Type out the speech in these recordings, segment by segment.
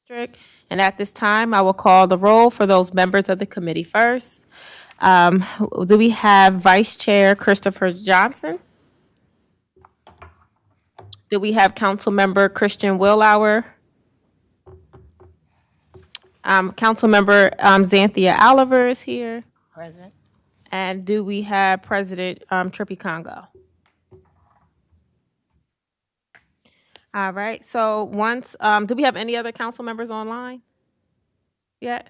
District. And at this time, I will call the roll for those members of the committee first. Do we have Vice Chair Christopher Johnson? Do we have Council Member Christian Willauer? Council Member Xanthia Oliver is here. Present. And do we have President Trippy Congo? All right. So once, do we have any other council members online yet?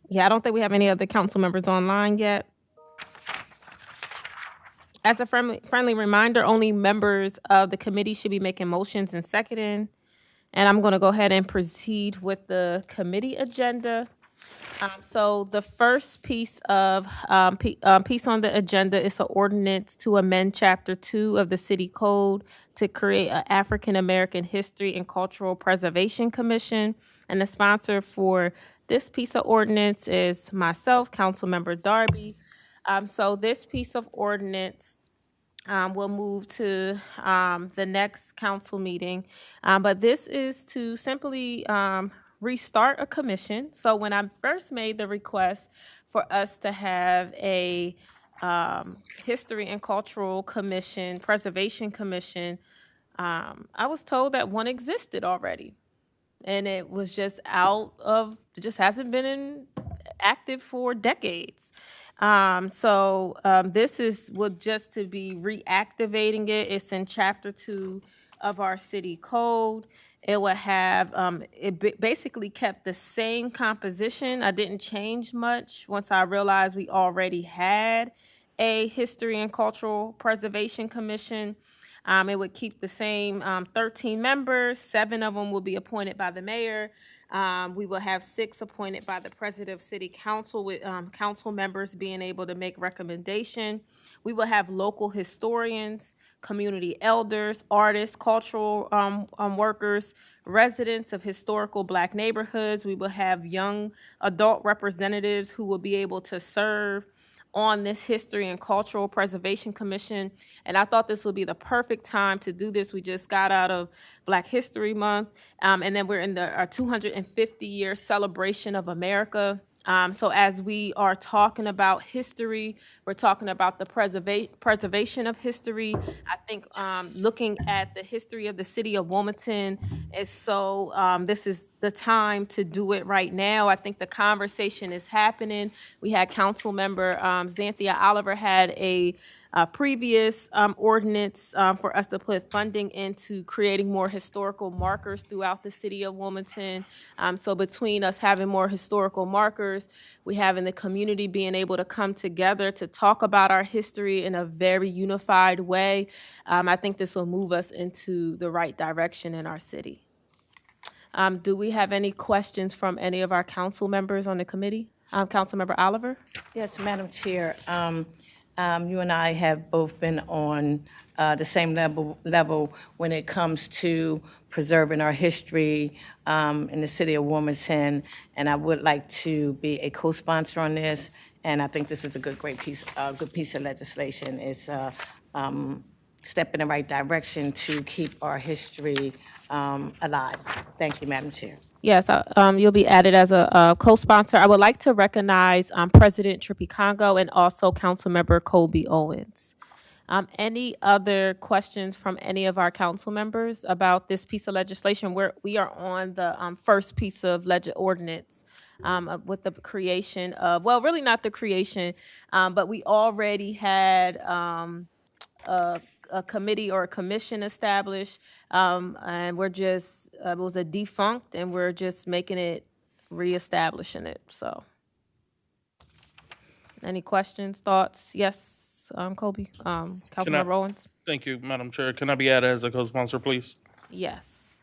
Yeah, I don't think we have any other council members online yet. As a friendly reminder, only members of the committee should be making motions and seconding. And I'm going to go ahead and proceed with the committee agenda. So the first piece of piece on the agenda is an ordinance to amend Chapter 2 of the City Code to create an African American History and Cultural Preservation Commission. And the sponsor for this piece of ordinance is myself, Councilmember Darby. So this piece of ordinance will move to the next council meeting. But this is to simply restart a commission. So when I first made the request for us to have a history and cultural commission, preservation commission, I was told that one existed already. And it was just it just hasn't been active for decades. This would just to be reactivating it. It's in Chapter 2 of our city code. It would have, basically kept the same composition. I didn't change much once I realized we already had a History and Cultural Preservation Commission. It would keep the same 13 members. 7 of them will be appointed by the mayor. We will have 6 appointed by the president of city council, with council members being able to make recommendation. We will have local historians, community elders, artists, cultural workers, residents of historical Black neighborhoods. We will have young adult representatives who will be able to serve on this History and Cultural Preservation Commission. And I thought this would be the perfect time to do this. We just got out of Black History Month, and then we're in our 250-year celebration of America. So as we are talking about history, we're talking about the preservation of history. I think looking at the history of the city of Wilmington is this is the time to do it right now. I think the conversation is happening. We had Council Member Xanthia Oliver had a previous ordinance for us to put funding into creating more historical markers throughout the city of Wilmington. So between us having more historical markers, we having the community being able to come together to talk about our history in a very unified way, I think this will move us into the right direction in our city. Do we have any questions from any of our council members on the committee? Councilmember Oliver? Yes, Madam Chair. You and I have both been on the same level when it comes to preserving our history in the city of Wilmington, and I would like to be a co-sponsor on this. And I think this is a good piece of legislation. It's step in the right direction to keep our history alive. Thank you, Madam Chair. Yes, you'll be added as a co-sponsor. I would like to recognize President Trippy Congo and also Councilmember Colby Owens. Any other questions from any of our council members about this piece of legislation? We are on the first piece of ordinance with the creation of, well, really not the creation, but we already had a committee or a commission established, and we're just it was a defunct, and we're just making it, reestablishing it. So, any questions, thoughts? Yes, Colby, Councilman Rowans. Thank you, Madam Chair. Can I be added as a co-sponsor, please? Yes.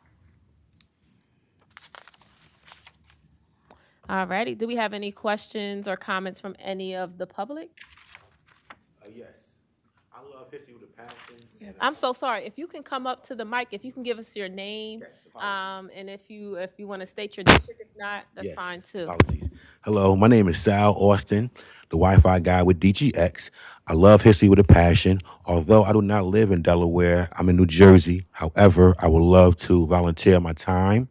All righty. Do we have any questions or comments from any of the public? Yes. I love history with a passion. And, I'm so sorry. If you can come up to the mic, if you can give us your name, yes, apologies. and if you want to state your district, if not, that's Yes, fine too. apologies. Hello, my name is Sal Austin, the Wi-Fi guy with DGX. I love history with a passion. Although I do not live in Delaware, I'm in New Jersey. However, I would love to volunteer my time.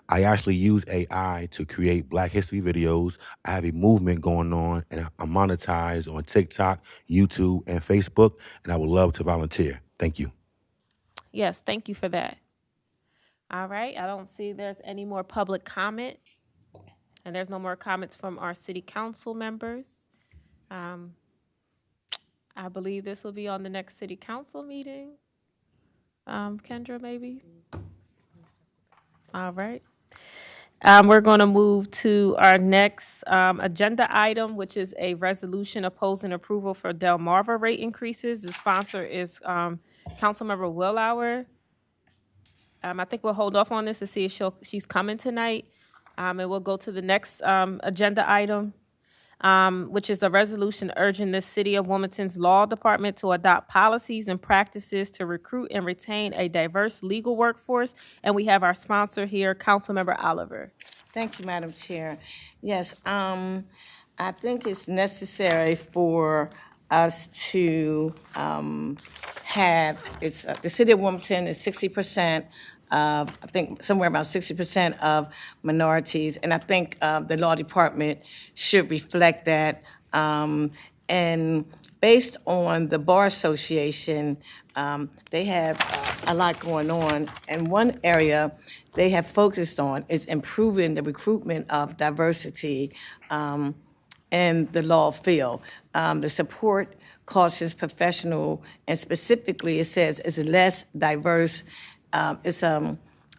I actually use AI to create Black history videos. I have a movement going on, and I'm monetized on TikTok, YouTube, and Facebook, and I would love to volunteer. Thank you. Yes, thank you for that. All right, I don't see there's any more public comment, and there's no more comments from our city council members. I believe this will be on the next city council meeting. Kendra, maybe? All right. We're going to move to our next agenda item, which is a resolution opposing approval for Delmarva rate increases. The sponsor is Councilmember Willauer. I think we'll hold off on this to see if she's coming tonight. And we'll go to the next agenda item, which is a resolution urging the City of Wilmington's Law Department to adopt policies and practices to recruit and retain a diverse legal workforce. And we have our sponsor here, Councilmember Oliver. Thank you, Madam Chair. Yes, I think it's necessary for us to have, the city of Wilmington is 60% of, I think somewhere about 60% of minorities, and I think the law department should reflect that. And based on the Bar Association, they have a lot going on. And one area they have focused on is improving the recruitment of diversity in the law field. The support causes professional, and specifically it says it's less diverse. It's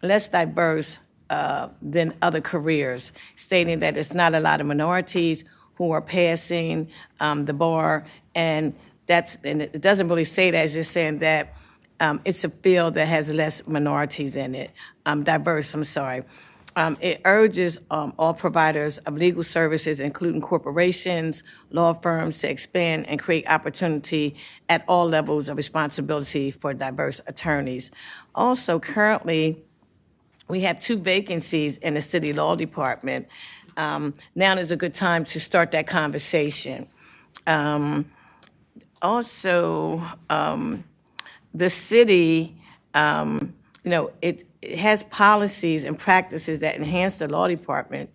less diverse than other careers, stating that it's not a lot of minorities who are passing the bar, and it doesn't really say that. It's just saying that it's a field that has less minorities in it, diverse. I'm sorry. It urges all providers of legal services, including corporations, law firms, to expand and create opportunity at all levels of responsibility for diverse attorneys. Also, currently, we have 2 vacancies in the city law department. Now is a good time to start that conversation. Also, the city, it has policies and practices that enhance the law department.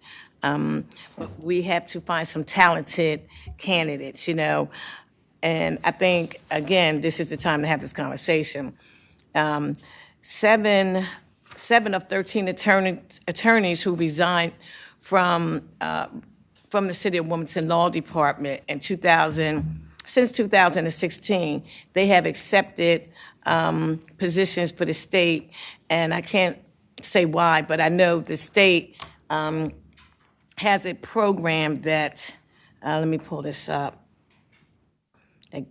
We have to find some talented candidates, and I think, again, this is the time to have this conversation. 7 of 13 attorneys who resigned from the City of Wilmington Law Department in since 2016, they have accepted positions for the state, and I can't say why, but I know the state has a program that, let me pull this up, that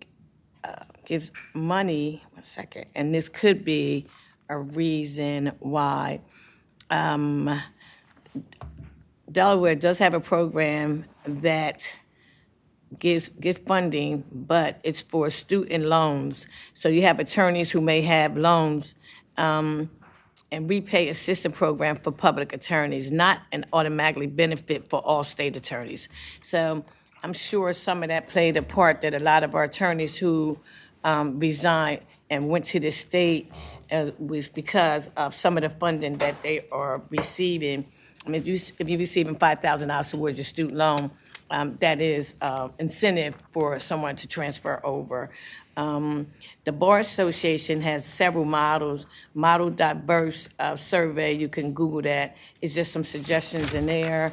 gives money, one second, and this could be a reason why. Delaware does have a program that gives funding, but it's for student loans. So you have attorneys who may have loans and repay assistance program for public attorneys, not an automatically benefit for all state attorneys. So I'm sure some of that played a part, that a lot of our attorneys who resigned and went to the state was because of some of the funding that they are receiving. I mean, if you're receiving $5,000 towards your student loan, that is incentive for someone to transfer over. The Bar Association has several models. Model Diverse Survey, you can Google that. It's just some suggestions in there.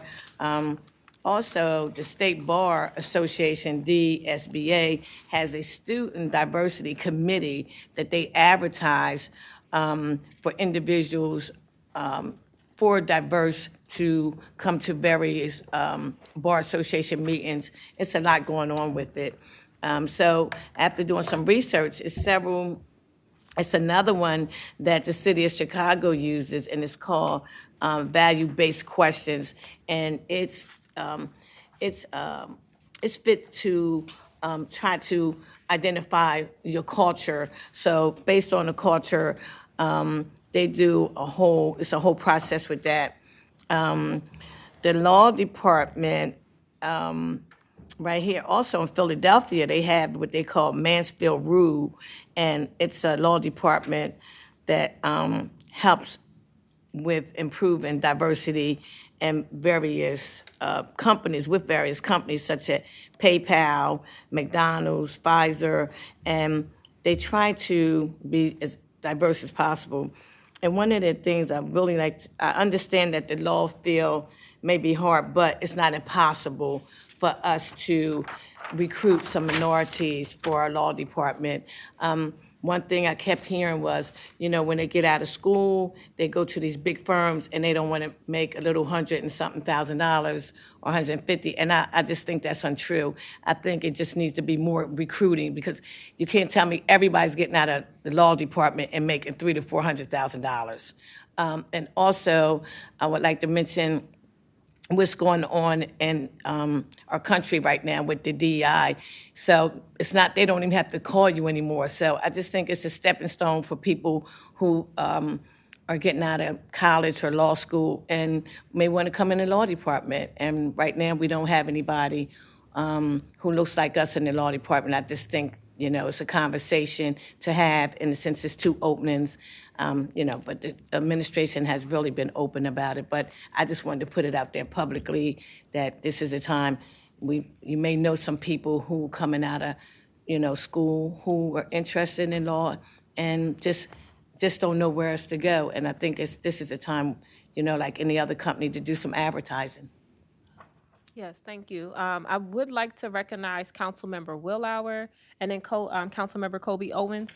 Also, the State Bar Association, DSBA, has a student diversity committee that they advertise for individuals for diverse to come to various Bar Association meetings. It's a lot going on with it. So after doing some research, it's another one that the city of Chicago uses, and it's called value-based questions, and it's fit to try to identify your culture. So based on the culture, they do it's a whole process with that. The law department, right here, also in Philadelphia, they have what they call Mansfield Rule, and it's a law department that helps with improving diversity and various companies, with various companies such as PayPal, McDonald's, Pfizer, and they try to be as diverse as possible. And one of the things I really like, I understand that the law field may be hard, but it's not impossible for us to recruit some minorities for our law department. One thing I kept hearing was, when they get out of school, they go to these big firms and they don't want to make a little $100 and something thousand or 150. And I just think that's untrue. I think it just needs to be more recruiting, because you can't tell me everybody's getting out of the law department and making $300,000 to $400,000. And also, I would like to mention what's going on in our country right now with the DEI. So it's not, they don't even have to call you anymore. So I just think it's a stepping stone for people who are getting out of college or law school and may want to come in the law department. And right now we don't have anybody who looks like us in the law department. I just think, it's a conversation to have, in the sense it's two openings, but the administration has really been open about it. But I just wanted to put it out there publicly that this is a time you may know some people who coming out of, school who are interested in law and just don't know where else to go. And I think this is a time, like any other company, to do some advertising. Yes, thank you. I would like to recognize Councilmember Willauer and then Councilmember Kobe Owens.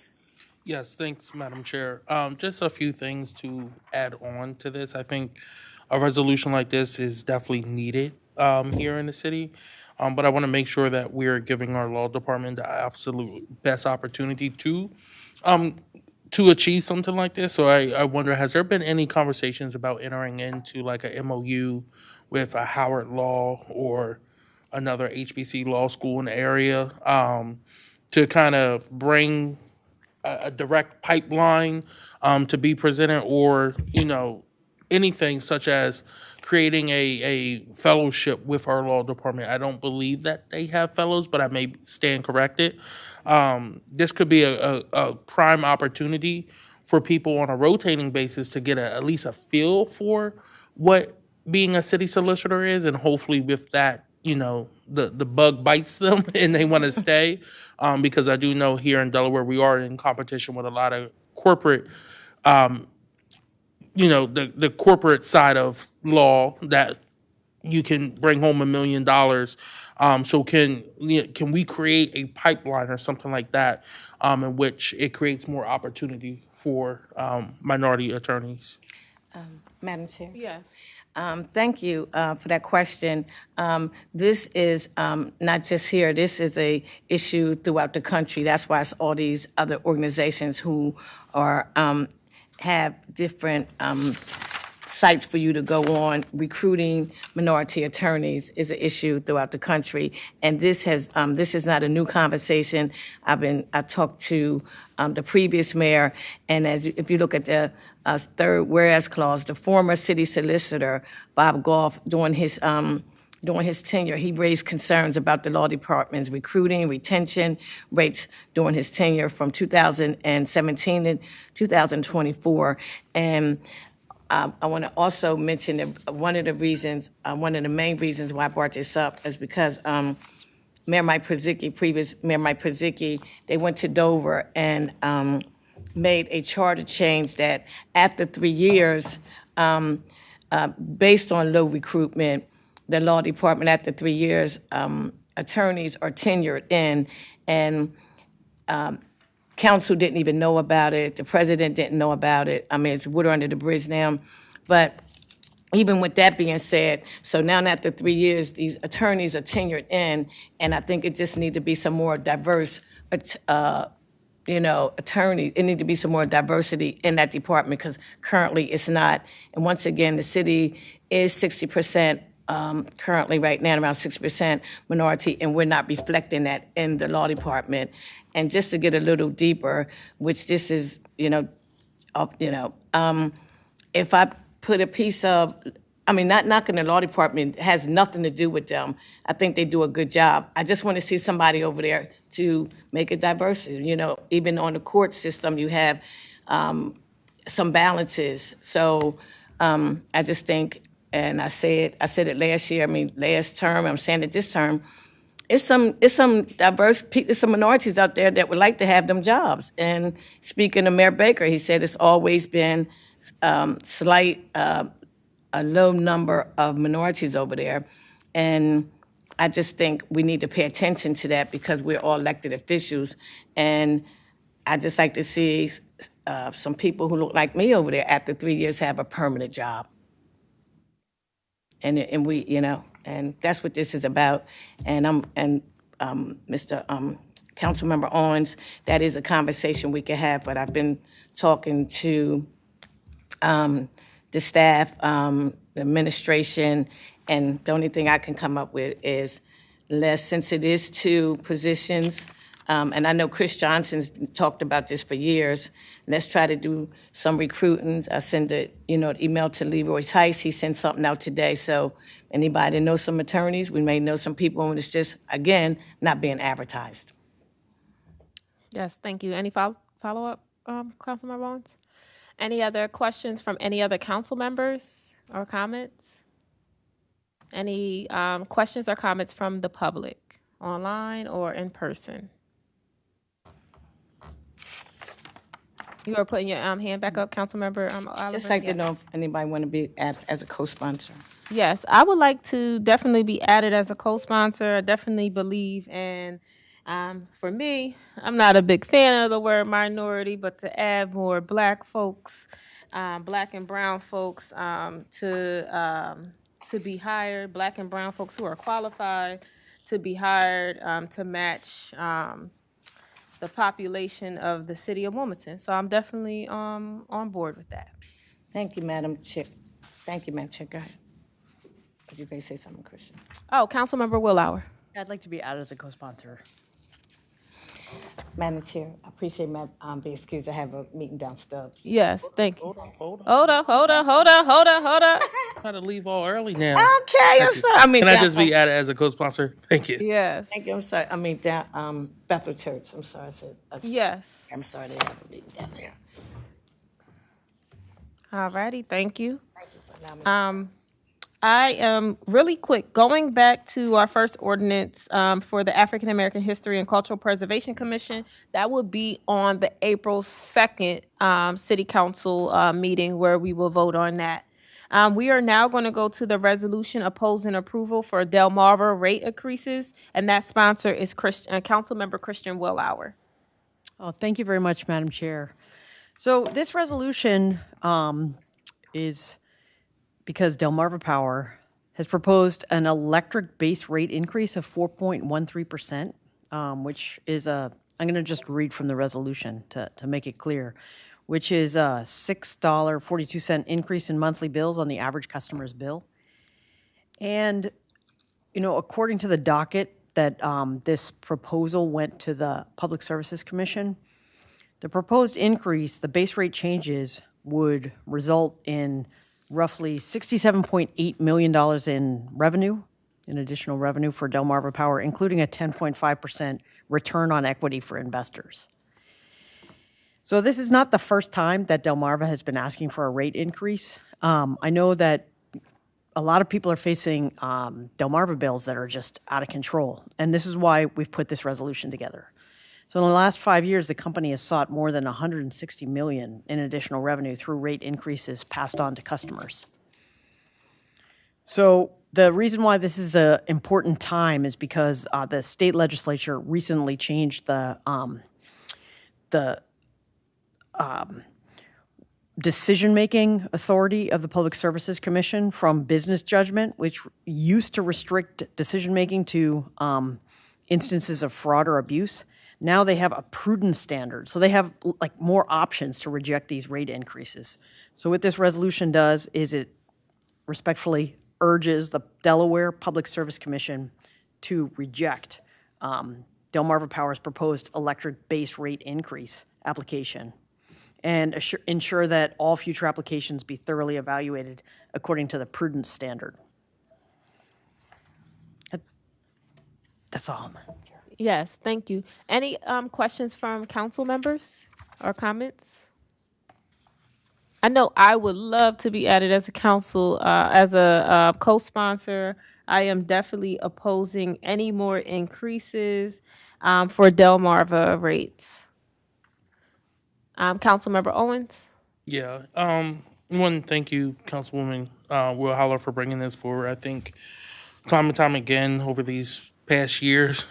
Yes, thanks, Madam Chair. Just a few things to add on to this. I think a resolution like this is definitely needed here in the city. But I want to make sure that we're giving our law department the absolute best opportunity to achieve something like this. So I wonder, has there been any conversations about entering into like a MOU with a Howard Law or another HBC law school in the area to kind of bring a direct pipeline to be presented, or anything such as creating a fellowship with our law department? I don't believe that they have fellows, but I may stand corrected. This could be a prime opportunity for people on a rotating basis to get at least a feel for what being a city solicitor is, and hopefully with that, the bug bites them and they want to stay, because I do know here in Delaware we are in competition with a lot of corporate, the corporate side of law that you can bring home $1 million. So can we create a pipeline or something like that, in which it creates more opportunity for minority attorneys? Madam Chair? Yes. Thank you for that question. This is not just here. This is a issue throughout the country. That's why it's all these other organizations who are have different sites for you to go on. Recruiting minority attorneys is an issue throughout the country, and this is not a new conversation. I talked to the previous mayor, and if you look at the third whereas clause, the former city solicitor Bob Goff, during his tenure, he raised concerns about the law department's recruiting, retention rates during his tenure from 2017 to 2024. And I want to also mention that one of the main reasons why I brought this up is because previous Mayor Mike Pizicki, they went to Dover and made a charter change that after 3 years, based on low recruitment, the law department after 3 years, attorneys are tenured in, and council didn't even know about it. The president didn't know about it. I mean, it's water under the bridge now. But even with that being said, so now after 3 years, these attorneys are tenured in, and I think it just need to be some more diverse, attorneys. It need to be some more diversity in that department, because currently it's not. And once again, the city is 60% currently right now around 6% minority, and we're not reflecting that in the law department. And just to get a little deeper, which this is, if I put a piece of, not knocking the law department, has nothing to do with them. I think they do a good job. I just want to see somebody over there to make it diverse. Even on the court system, you have some balances. So I just think, and I said it last year, last term, I'm saying it this term, it's some diverse people, some minorities out there that would like to have them jobs. And speaking of Mayor Baker, he said it's always been a low number of minorities over there. And I just think we need to pay attention to that because we're all elected officials. And I just like to see some people who look like me over there after 3 years have a permanent job. And we, and that's what this is about. And Mr. Councilmember Owens, that is a conversation we can have, but I've been talking to the staff, the administration, and the only thing I can come up with is since it is two positions, and I know Chris Johnson's talked about this for years, let's try to do some recruiting. I send an email to Leroy Tice. He sent something out today. So anybody that knows some attorneys, we may know some people, and it's just, again, not being advertised. Yes, thank you. Any follow-up, Councilmember Owens? Any other questions from any other council members or comments? Any questions or comments from the public, online or in person? You are putting your hand back up, Councilmember Oliver? Just like to know if anybody want to be added as a co-sponsor. Yes, I would like to definitely be added as a co-sponsor. I definitely believe in, for me, I'm not a big fan of the word minority, but to add more Black folks, Black and brown folks to be hired, Black and brown folks who are qualified to be hired to match the population of the city of Wilmington. So I'm definitely on board with that. Thank you, Madam Chair. Thank you, Madam Chair. Go ahead. Could you guys say something, Christian? Oh, Councilmember Willauer. I'd like to be added as a co-sponsor. Madam Chair, I appreciate being excused. I have a meeting downstairs. Yes, thank you. Hold on. Hold up. Try to leave all early now. Okay, I'm sorry. Can I just be added as a co-sponsor? Thank you. Yes. Thank you. I'm sorry. Down Bethel Church. I'm sorry. Yes. I'm sorry they have a meeting down there. All righty, thank you. Thank you for allowing me. I am really quick going back to our first ordinance for the African American History and Cultural Preservation Commission. That will be on the April 2nd City Council meeting where we will vote on that. We are now going to go to the resolution opposing approval for Delmarva rate increases, and that sponsor is Councilmember Christian Willauer. Oh, thank you very much, Madam Chair. So this resolution is because Delmarva Power has proposed an electric base rate increase of 4.13%, which is I'm going to just read from the resolution to make it clear, which is a $6.42 increase in monthly bills on the average customer's bill. And, according to the docket that this proposal went to the Public Services Commission, the proposed increase, the base rate changes, would result in roughly $67.8 million in revenue, in additional revenue for Delmarva Power, including a 10.5% return on equity for investors. So this is not the first time that Delmarva has been asking for a rate increase. I know that a lot of people are facing Delmarva bills that are just out of control, and this is why we've put this resolution together. So in the last 5 years, the company has sought more than $160 million in additional revenue through rate increases passed on to customers. So the reason why this is an important time is because the state legislature recently changed the decision-making authority of the Public Services Commission from business judgment, which used to restrict decision-making to instances of fraud or abuse. Now they have a prudence standard, so they have more options to reject these rate increases. So what this resolution does is it respectfully urges the Delaware Public Service Commission to reject Delmarva Power's proposed electric base rate increase application and ensure that all future applications be thoroughly evaluated according to the prudence standard. That's all. Yes, thank you. Any questions from council members or comments? I know I would love to be added as a council, as a co-sponsor. I am definitely opposing any more increases for Delmarva rates. Councilmember Owens? Yeah. One, thank you, Councilwoman Will Holler, for bringing this forward. I think time and time again over these past years,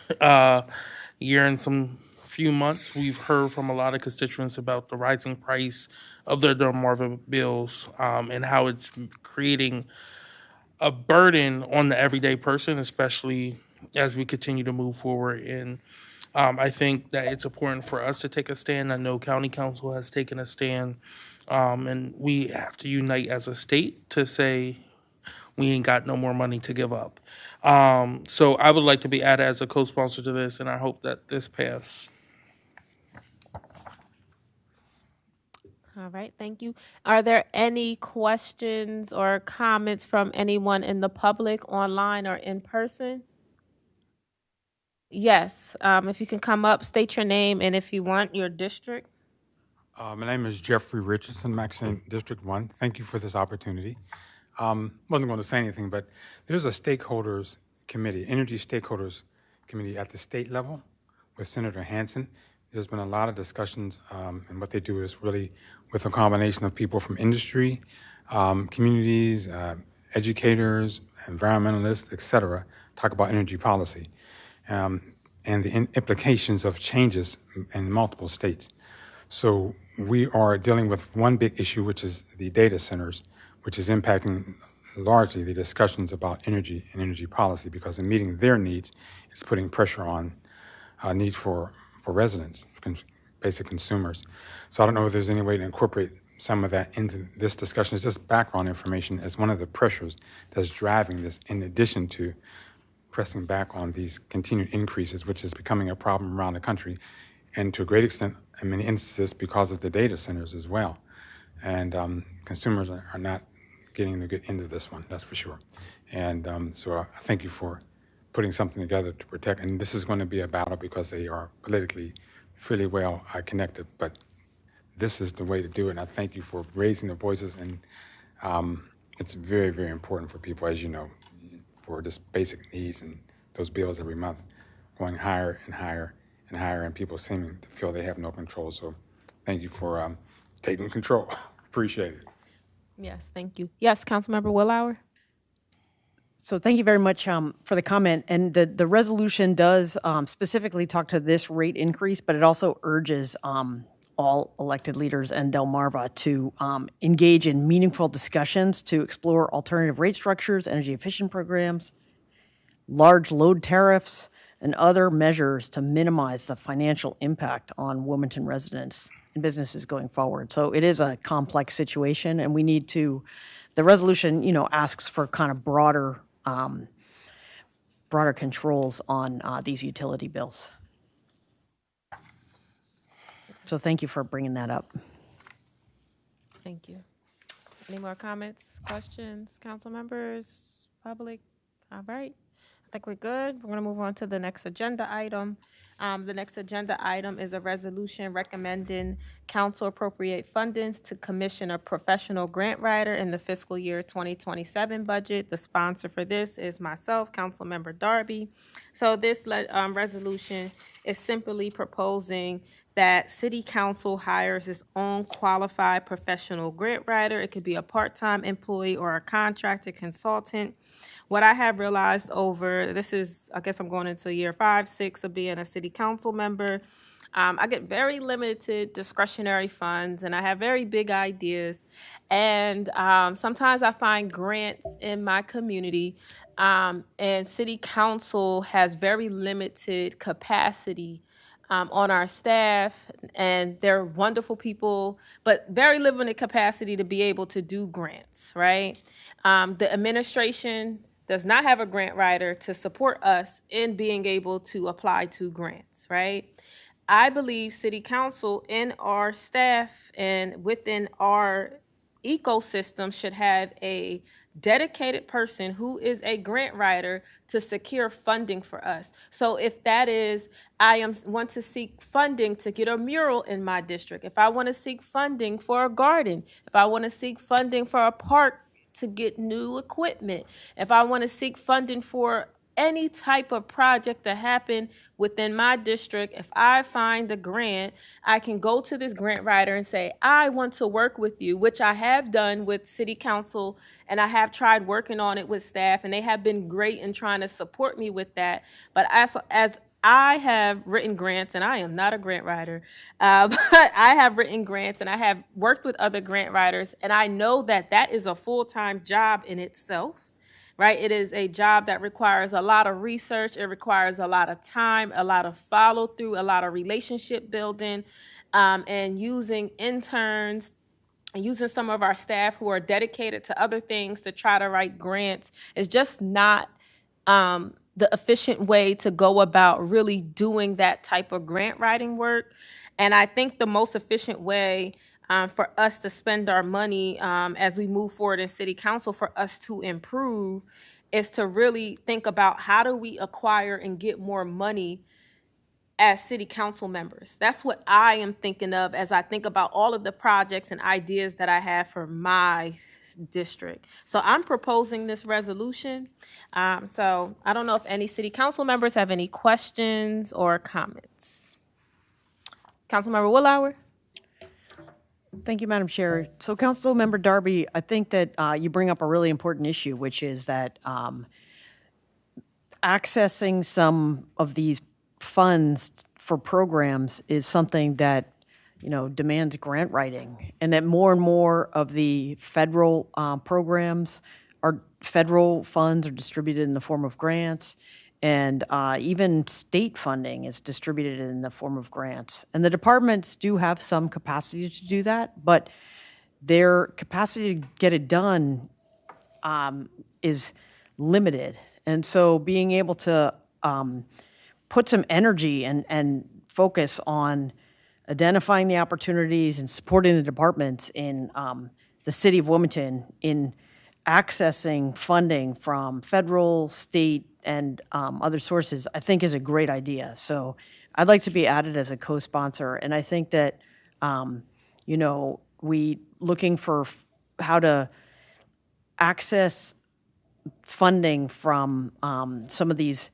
year and some few months, we've heard from a lot of constituents about the rising price of their Delmarva bills and how it's creating a burden on the everyday person, especially as we continue to move forward. And I think that it's important for us to take a stand. I know County Council has taken a stand, and we have to unite as a state to say we ain't got no more money to give up. So I would like to be added as a co-sponsor to this, and I hope that this passes. All right, thank you. Are there any questions or comments from anyone in the public, online or in person? Yes, if you can come up, state your name, and if you want, your district. My name is Jeffrey Richardson, Maxine District 1. Thank you for this opportunity. Wasn't going to say anything, but there's a stakeholders committee, energy stakeholders committee at the state level with Senator Hansen. There's been a lot of discussions, and what they do is really with a combination of people from industry, communities, educators, environmentalists, et cetera, talk about energy policy and the implications of changes in multiple states. So we are dealing with one big issue, which is the data centers, which is impacting largely the discussions about energy and energy policy, because in meeting their needs, it's putting pressure on needs for residents, basic consumers. So I don't know if there's any way to incorporate some of that into this discussion. It's just background information as one of the pressures that's driving this, in addition to pressing back on these continued increases, which is becoming a problem around the country, and to a great extent, in many instances, because of the data centers as well. And consumers are not getting the good end of this one, that's for sure. And so I thank you for putting something together to protect. And this is going to be a battle because they are politically fairly well connected, but this is the way to do it. And I thank you for raising the voices. And it's very, very important for people, as you know, for just basic needs and those bills every month going higher and higher and higher, and people seeming to feel they have no control. So thank you for taking control. Appreciate it. Yes, thank you. Yes, Councilmember Willauer. So thank you very much for the comment. And the resolution does specifically talk to this rate increase, but it also urges all elected leaders and Delmarva to engage in meaningful discussions to explore alternative rate structures, energy efficient programs, large load tariffs, and other measures to minimize the financial impact on Wilmington residents and businesses going forward. So it is a complex situation, and we need to, the resolution, asks for kind of broader controls on these utility bills. So thank you for bringing that up. Thank you. Any more comments, questions, council members, public? All right. I think we're good. We're going to move on to the next agenda item. The next agenda item is a resolution recommending council appropriate fundings to commission a professional grant writer in the fiscal year 2027 budget. The sponsor for this is myself, Councilmember Darby. So this resolution is simply proposing that City Council hires its own qualified professional grant writer. It could be a part-time employee or a contracted consultant. What I have realized over, this is, I guess I'm going into year 5, 6 of being a city council member. I get very limited discretionary funds, and I have very big ideas. And sometimes I find grants in my community, and city council has very limited capacity on our staff, and they're wonderful people, but very limited capacity to be able to do grants, right? The administration does not have a grant writer to support us in being able to apply to grants, right? I believe city council and our staff and within our ecosystem should have a dedicated person who is a grant writer to secure funding for us. So if that is, want to seek funding to get a mural in my district, if I want to seek funding for a garden, if I want to seek funding for a park to get new equipment, if I want to seek funding for any type of project to happen within my district, if I find the grant, I can go to this grant writer and say, I want to work with you, which I have done with city council, and I have tried working on it with staff, and they have been great in trying to support me with that. But as I have written grants, and I am not a grant writer, but I have written grants and I have worked with other grant writers, and I know that that is a full-time job in itself. Right? It is a job that requires a lot of research. It requires a lot of time, a lot of follow through, a lot of relationship building, and using interns and using some of our staff who are dedicated to other things to try to write grants is just not the efficient way to go about really doing that type of grant writing work. And I think the most efficient way for us to spend our money as we move forward in city council for us to improve is to really think about how do we acquire and get more money as city council members. That's what I am thinking of as I think about all of the projects and ideas that I have for my district. So I'm proposing this resolution. So I don't know if any city council members have any questions or comments. Councilmember Willauer? Thank you, Madam Chair. So, Councilmember Darby, I think that you bring up a really important issue, which is that accessing some of these funds for programs is something that, demands grant writing, and that more and more of the federal programs federal funds are distributed in the form of grants, and even state funding is distributed in the form of grants. And the departments do have some capacity to do that, but their capacity to get it done is limited. And so being able to put some energy and focus on identifying the opportunities and supporting the departments in the city of Wilmington in accessing funding from federal, state, and other sources, I think is a great idea. So I'd like to be added as a co-sponsor. And I think that, we looking for how to access funding from some of these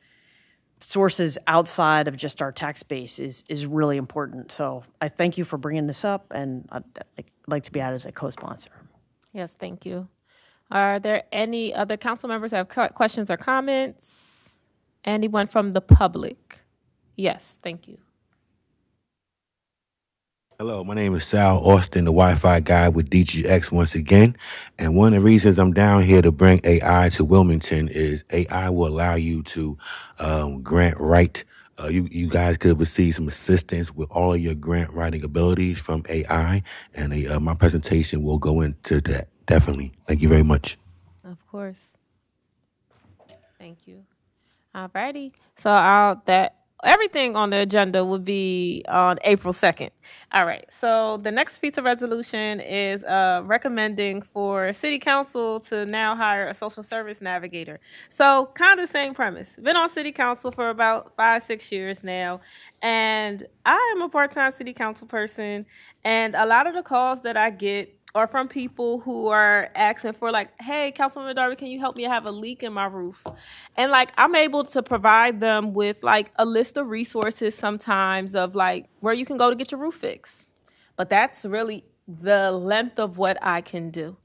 sources outside of just our tax base is really important. So I thank you for bringing this up, and I'd like to be added as a co-sponsor. Yes, thank you. Are there any other council members that have questions or comments? Anyone from the public? Yes, thank you. Hello, my name is Sal Austin, the Wi-Fi guy with DGX once again. And one of the reasons I'm down here to bring AI to Wilmington is AI will allow you to grant write. You guys could receive some assistance with all of your grant writing abilities from AI. And my presentation will go into that, definitely. Thank you very much. Of course. Thank you. All righty. So everything on the agenda will be on April 2nd. All right. So the next piece of resolution is recommending for city council to now hire a social service navigator. So kind of the same premise. Been on city council for about 5-6 years now. And I am a part-time city council person. And a lot of the calls that I get or from people who are asking for hey, Councilman Darby, can you help me? I have a leak in my roof. And I'm able to provide them with a list of resources sometimes of where you can go to get your roof fixed. But that's really the length of what I can do.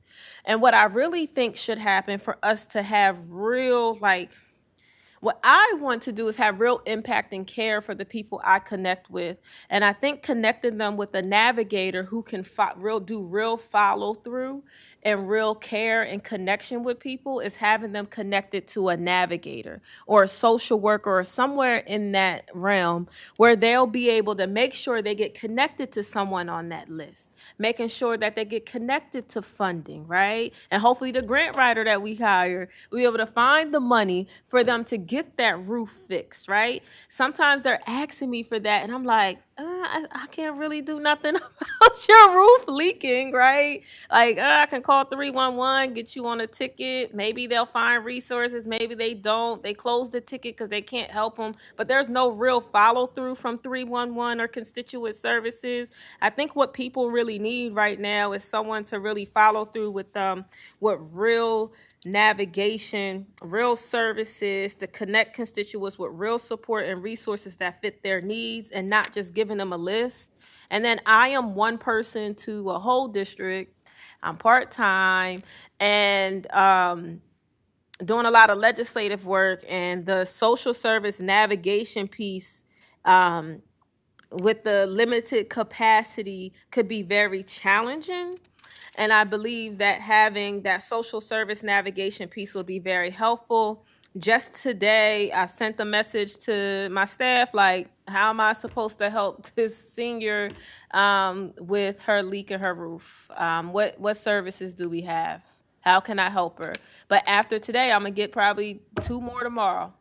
And what I really think should happen for us to have real What I want to do is have real impact and care for the people I connect with. And I think connecting them with a navigator who can do real follow through and real care and connection with people is having them connected to a navigator or a social worker or somewhere in that realm where they'll be able to make sure they get connected to someone on that list, making sure that they get connected to funding, right? And hopefully the grant writer that we hire will be able to find the money for them to get that roof fixed, right? Sometimes they're asking me for that, and I'm like, I can't really do nothing about your roof leaking, right? Like, I can call 311, get you on a ticket. Maybe they'll find resources. Maybe they don't. They close the ticket because they can't help them. But there's no real follow through from 311 or constituent services. I think what people really need right now is someone to really follow through with real navigation, real services to connect constituents with real support and resources that fit their needs and not just giving them a list. And then I am one person to a whole district. I'm part-time and doing a lot of legislative work, and the social service navigation piece with the limited capacity could be very challenging. And I believe that having that social service navigation piece will be very helpful. Just today, I sent a message to my staff, like, how am I supposed to help this senior with her leak in her roof? What services do we have? How can I help her? But after today, I'm going to get probably 2 more tomorrow.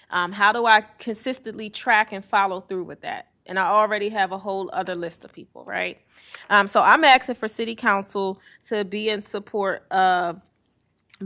How do I consistently track and follow through with that? And I already have a whole other list of people, right? So I'm asking for city council to be in support of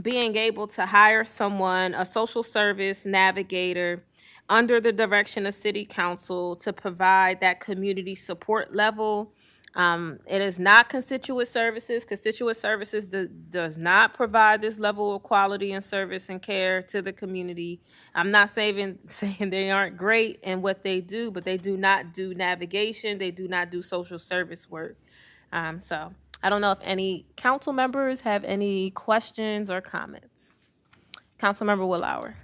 being able to hire someone, a social service navigator, under the direction of city council to provide that community support level. It is not constituent services. Constituent services does not provide this level of quality and service and care to the community. I'm not saying they aren't great in what they do, but they do not do navigation. They do not do social service work. So I don't know if any council members have any questions or comments. Councilmember Willauer.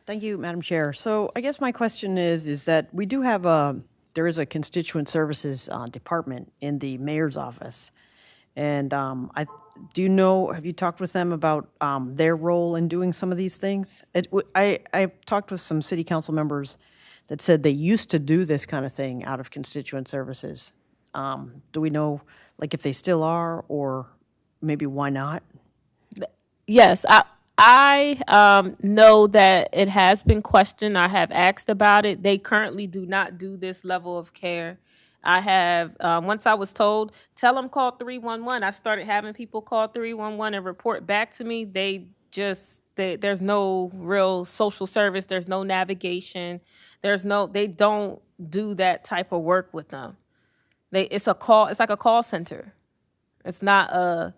Thank you, Madam Chair. So I guess my question is that we do have there is a constituent services department in the mayor's office. And have you talked with them about their role in doing some of these things? I talked with some city council members that said they used to do this kind of thing out of constituent services. Do we know, like, if they still are, or maybe why not? Yes, I know that it has been questioned. I have asked about it. They currently do not do this level of care. I have, once I was told, tell them call 311. I started having people call 311 and report back to me. There's no real social service. There's no navigation. They don't do that type of work with them. It's like a call center. It's not a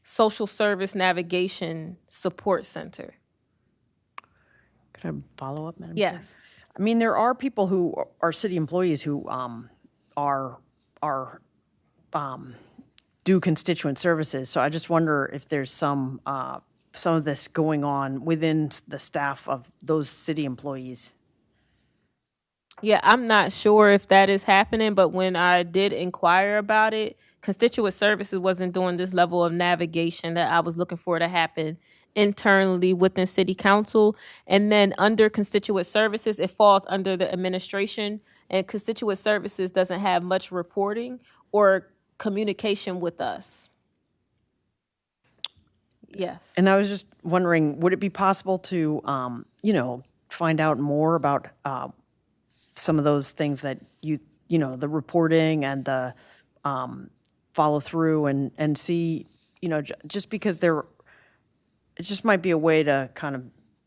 social service navigation support center. Can I follow up, Madam? Yes. I mean, there are people who are city employees who do constituent services. So I just wonder if there's some of this going on within the staff of those city employees. Yeah, I'm not sure if that is happening, but when I did inquire about it, constituent services wasn't doing this level of navigation that I was looking for to happen internally within city council. And then under constituent services, it falls under the administration, and constituent services doesn't have much reporting or communication with us. Yes. And I was just wondering, would it be possible to, find out more about some of those things that the reporting and the follow through and see, just because it just might be a way to kind of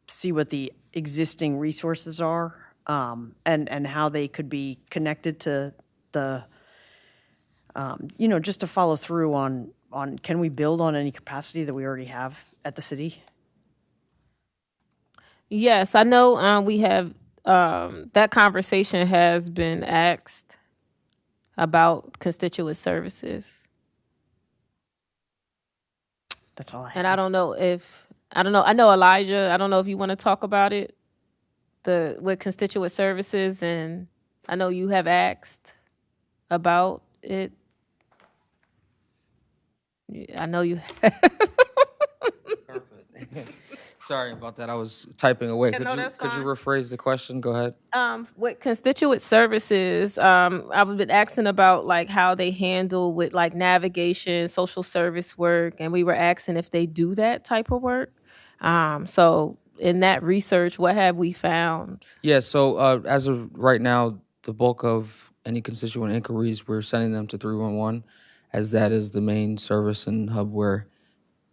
see what the existing resources are, and how they could be connected to the, just to follow through on can we build on any capacity that we already have at the city? Yes, I know we have, that conversation has been asked about constituent services. That's all I have. And I know, Elijah, I don't know if you want to talk about it. with constituent services, and I know you have asked about it. I know you. Sorry about that. I was typing away. Yeah, Could no, you that's could you fine. rephrase the question? Go ahead. With constituent services, I've been asking about like how they handle with like navigation, social service work, and we were asking if they do that type of work. So in that research, what have we found? Yeah. So as of right now, the bulk of any constituent inquiries, we're sending them to 311, as that is the main service and hub where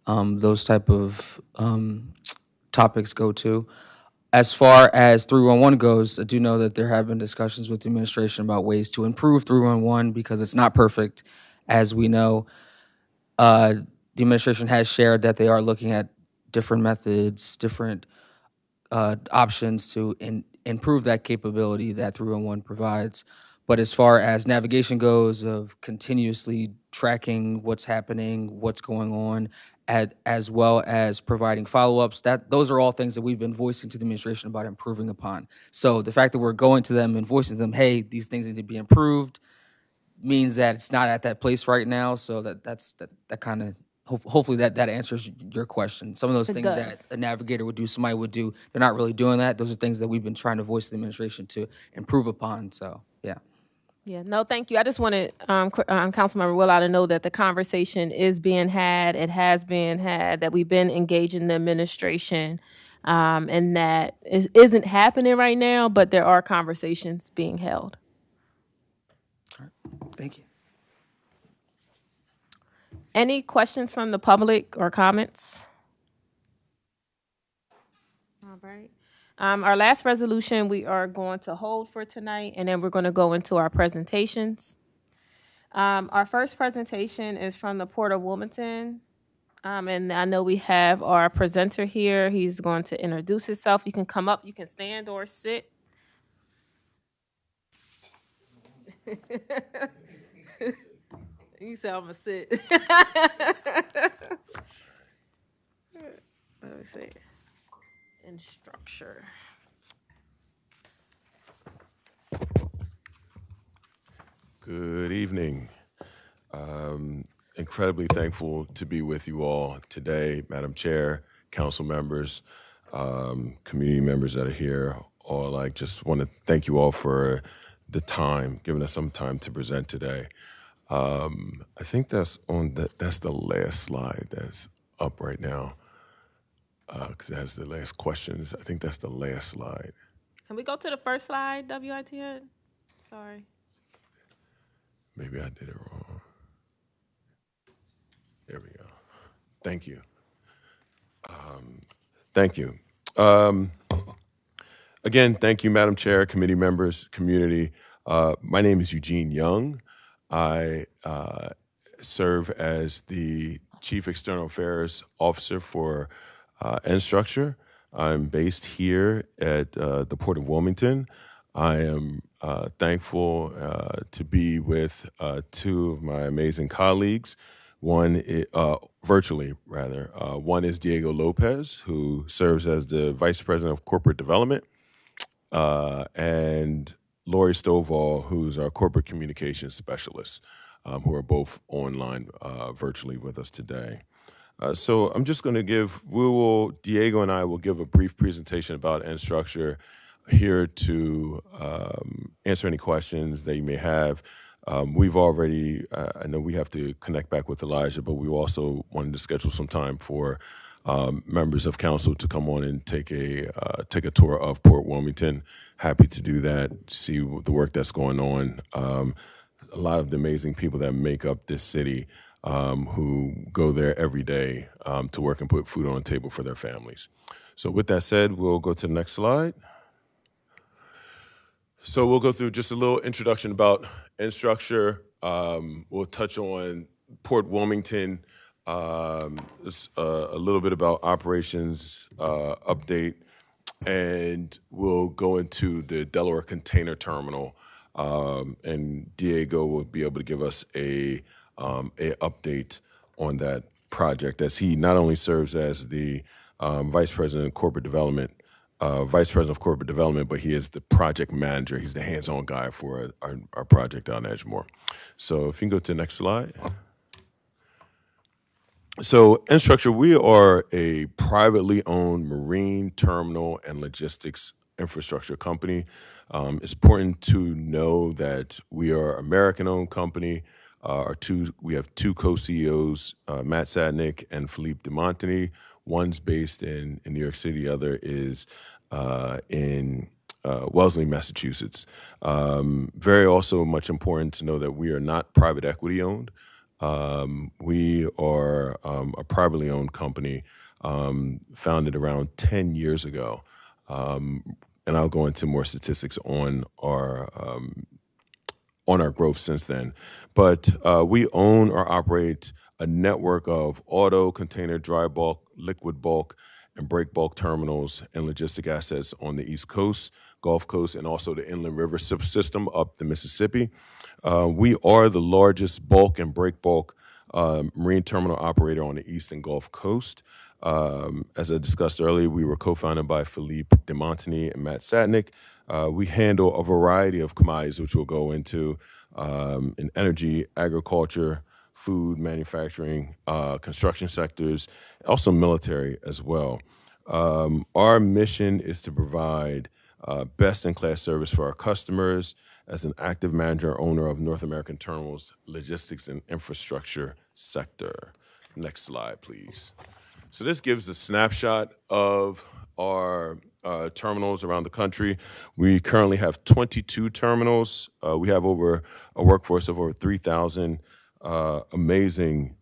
those type of topics go to. As far as 311 goes, I do know that there have been discussions with the administration about ways to improve 311 because it's not perfect. As we know, the administration has shared that they are looking at different methods, different options to improve that capability that 311 provides. But as far as navigation goes, of continuously tracking what's happening, what's going on, as well as providing follow-ups, those are all things that we've been voicing to the administration about improving upon. So the fact that we're going to them and voicing to them, hey, these things need to be improved, means that it's not at that place right now. So that kind of hopefully that answers your question. Some of those things that a navigator would do, somebody would do, they're not really doing that. Those are things that we've been trying to voice to the administration to improve upon. So yeah. Yeah, no, thank you. I just wanted Councilmember Willow to know that the conversation is being had. It has been had, that we've been engaging the administration, and that it isn't happening right now, but there are conversations being held. All right. Thank you. Any questions from the public or comments? All right. Our last resolution we are going to hold for tonight, and then we're going to go into our presentations. Our first presentation is from the Port of Wilmington, and I know we have our presenter here. He's going to introduce himself. You can come up, you can stand or sit. You said I'm going to sit. Let me see. Enstructure. Good evening. Incredibly thankful to be with you all today, Madam Chair, council members, community members that are here. All I just want to thank you all for the time, giving us some time to present today. I think that's the last slide that's up right now, because that's the last questions. I think that's the last slide. Can we go to the first slide, WITN? Sorry. Maybe I did it wrong. There we go. Thank you. Thank you. Again, thank you, Madam Chair, committee members, community. My name is Eugene Young. I serve as the Chief External Affairs Officer for Enstructure. I'm based here at the Port of Wilmington. I am thankful to be with two of my amazing colleagues. One, virtually rather, one is Diego Lopez, who serves as the Vice President of Corporate Development, and Lori Stovall, who's our Corporate Communications Specialist, who are both online virtually with us today. So I'm just going to Diego and I will give a brief presentation about Enstructure, here to answer any questions that you may have. We've already, I know we have to connect back with Elijah, but we also wanted to schedule some time for members of council to come on and take a tour of Port Wilmington. Happy to do that, see the work that's going on. A lot of the amazing people that make up this city who go there every day to work and put food on the table for their families. So with that said, we'll go to the next slide. So we'll go through just a little introduction about Enstructure. We'll touch on Port Wilmington, a little bit about operations update, and we'll go into the Delaware Container Terminal, and Diego will be able to give us a update on that project, as he not only serves as the Vice President of Corporate Development Vice President of Corporate Development, but he is the project manager. He's the hands-on guy for our project out in Edgemoor. So if you can go to the next slide. So Enstructure, we are a privately owned marine terminal and logistics infrastructure company. It's important to know that we are an American-owned company. We have two co-CEOs, Matt Sadnick and Philippe DeMontany. One's based in New York City, the other is in Wellesley, Massachusetts. Very also much important to know that we are not private equity owned. We are a privately owned company founded around 10 years ago. And I'll go into more statistics on our growth since then. But we own or operate a network of auto, container, dry bulk, liquid bulk, and break bulk terminals and logistic assets on the East Coast, Gulf Coast, and also the Inland River system up the Mississippi. We are the largest bulk and break bulk marine terminal operator on the East and Gulf Coast. As I discussed earlier, we were co-founded by Philippe DeMontany and Matt Sadnick. We handle a variety of commodities, which we'll go into in energy, agriculture, food, manufacturing, construction sectors, also military as well. Our mission is to provide best-in-class service for our customers as an active manager or owner of North American terminals, logistics, and infrastructure sector. Next slide, please. So this gives a snapshot of our terminals around the country. We currently have 22 terminals. We have over a workforce of over 3,000 amazing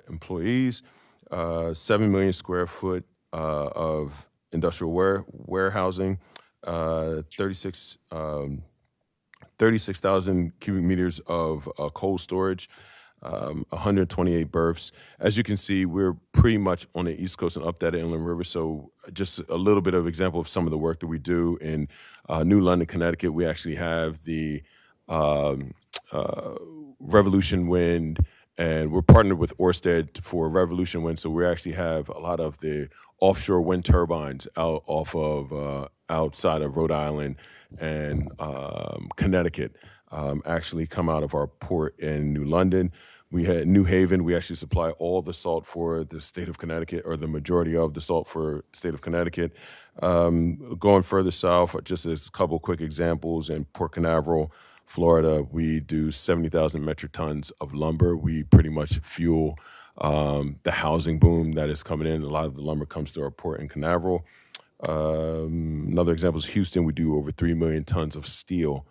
employees, 7 million square foot of industrial warehousing, 36,000 cubic meters of cold storage, 128 berths. As you can see, we're pretty much on the East Coast and up that Inland River. So just a little bit of example of some of the work that we do in New London, Connecticut. We actually have the Revolution Wind, and we're partnered with Ørsted for Revolution Wind. So we actually have a lot of the offshore wind turbines outside of Rhode Island and Connecticut actually come out of our port in New London. We had New Haven. We actually supply all the salt for the state of Connecticut, or the majority of the salt for the state of Connecticut. Going further south, just as a couple quick examples, in Port Canaveral, Florida, we do 70,000 metric tons of lumber. We pretty much fuel the housing boom that is coming in. A lot of the lumber comes to our port in Canaveral. Another example is Houston. We do over 3 million tons of steel,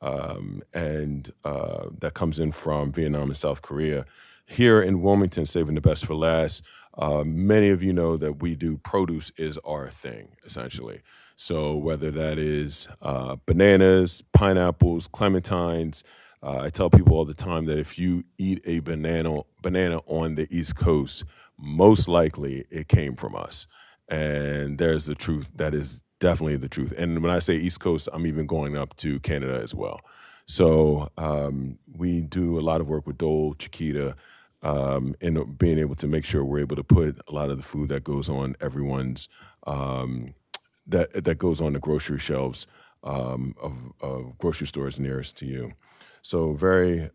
and that comes in from Vietnam and South Korea. Here in Wilmington, saving the best for last, many of you know that we do produce is our thing, essentially. So whether that is bananas, pineapples, clementines, I tell people all the time that if you eat a banana on the East Coast, most likely it came from us. And there's the truth. That is definitely the truth. And when I say East Coast, I'm even going up to Canada as well. So we do a lot of work with Dole, Chiquita, in being able to make sure we're able to put a lot of the food that goes on everyone's that goes on the grocery shelves of grocery stores nearest to you. So very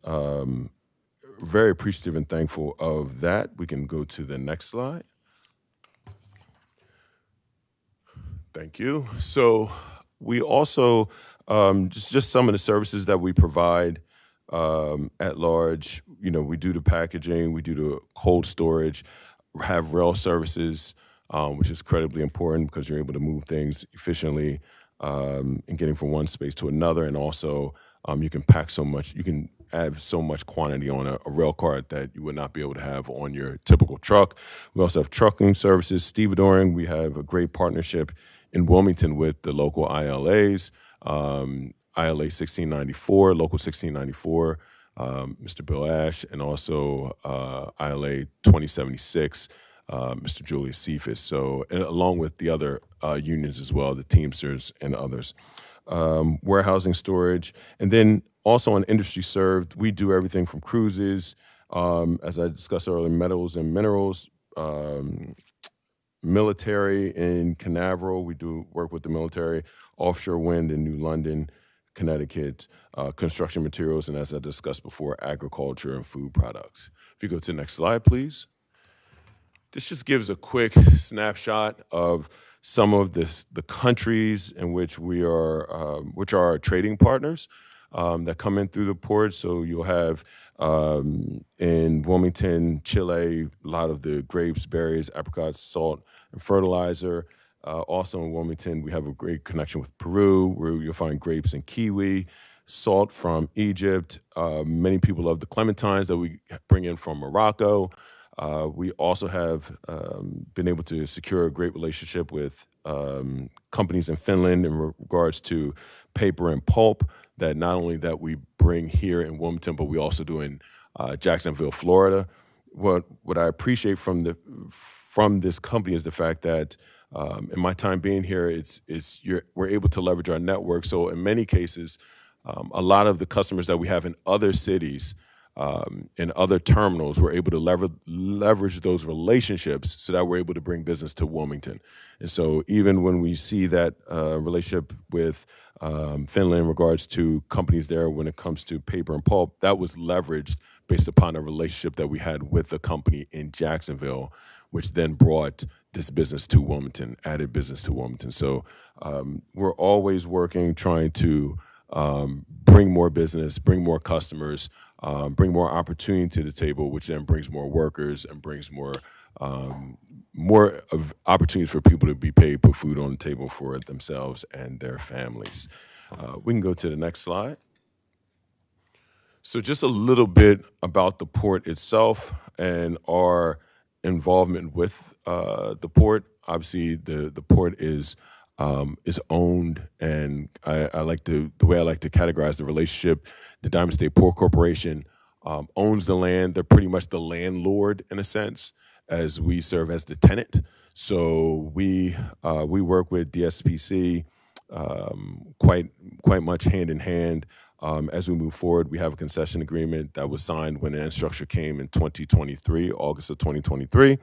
appreciative and thankful of that. We can go to the next slide. Thank you. So we also, just some of the services that we provide at large, we do the packaging, we do the cold storage, have rail services, which is incredibly important because you're able to move things efficiently and getting from one space to another. And also you can pack so much, you can add so much quantity on a rail car that you would not be able to have on your typical truck. We also have trucking services, stevedoring. We have a great partnership in Wilmington with the local ILAs, ILA 1694, Local 1694, Mr. Bill Ash, and also ILA 2076, Mr. Julius Cephas. So, along with the other unions as well, the Teamsters and others. Warehousing, storage, and then also on industry served, we do everything from cruises, as I discussed earlier, metals and minerals, military in Canaveral. We do work with the military, offshore wind in New London, Connecticut, construction materials, and as I discussed before, agriculture and food products. If you go to the next slide, please. This just gives a quick snapshot of some of the countries in which we are, which are our trading partners that come in through the port. So you'll have in Wilmington, Chile, a lot of the grapes, berries, apricots, salt, and fertilizer. Also in Wilmington, we have a great connection with Peru, where you'll find grapes and kiwi, salt from Egypt. Many people love the clementines that we bring in from Morocco. We also have been able to secure a great relationship with companies in Finland in regards to paper and pulp that not only that we bring here in Wilmington, but we also do in Jacksonville, Florida. What I appreciate from this company is the fact that in my time being here, we're able to leverage our network. So in many cases, a lot of the customers that we have in other cities, in other terminals, we're able to leverage those relationships so that we're able to bring business to Wilmington. And so even when we see that relationship with Finland in regards to companies there when it comes to paper and pulp, that was leveraged based upon a relationship that we had with the company in Jacksonville, which then brought this business to Wilmington, added business to Wilmington. So we're always working, trying to bring more business, bring more customers, bring more opportunity to the table, which then brings more workers and brings more of opportunities for people to be paid, put food on the table for themselves and their families. We can go to the next slide. So just a little bit about the port itself and our involvement with the port. Obviously, the port is owned, and I like the way I like to categorize the relationship. The Diamond State Port Corporation owns the land. They're pretty much the landlord in a sense, as we serve as the tenant. So we work with DSPC quite much hand in hand. As we move forward, we have a concession agreement that was signed when Enstructure came in 2023, August of 2023.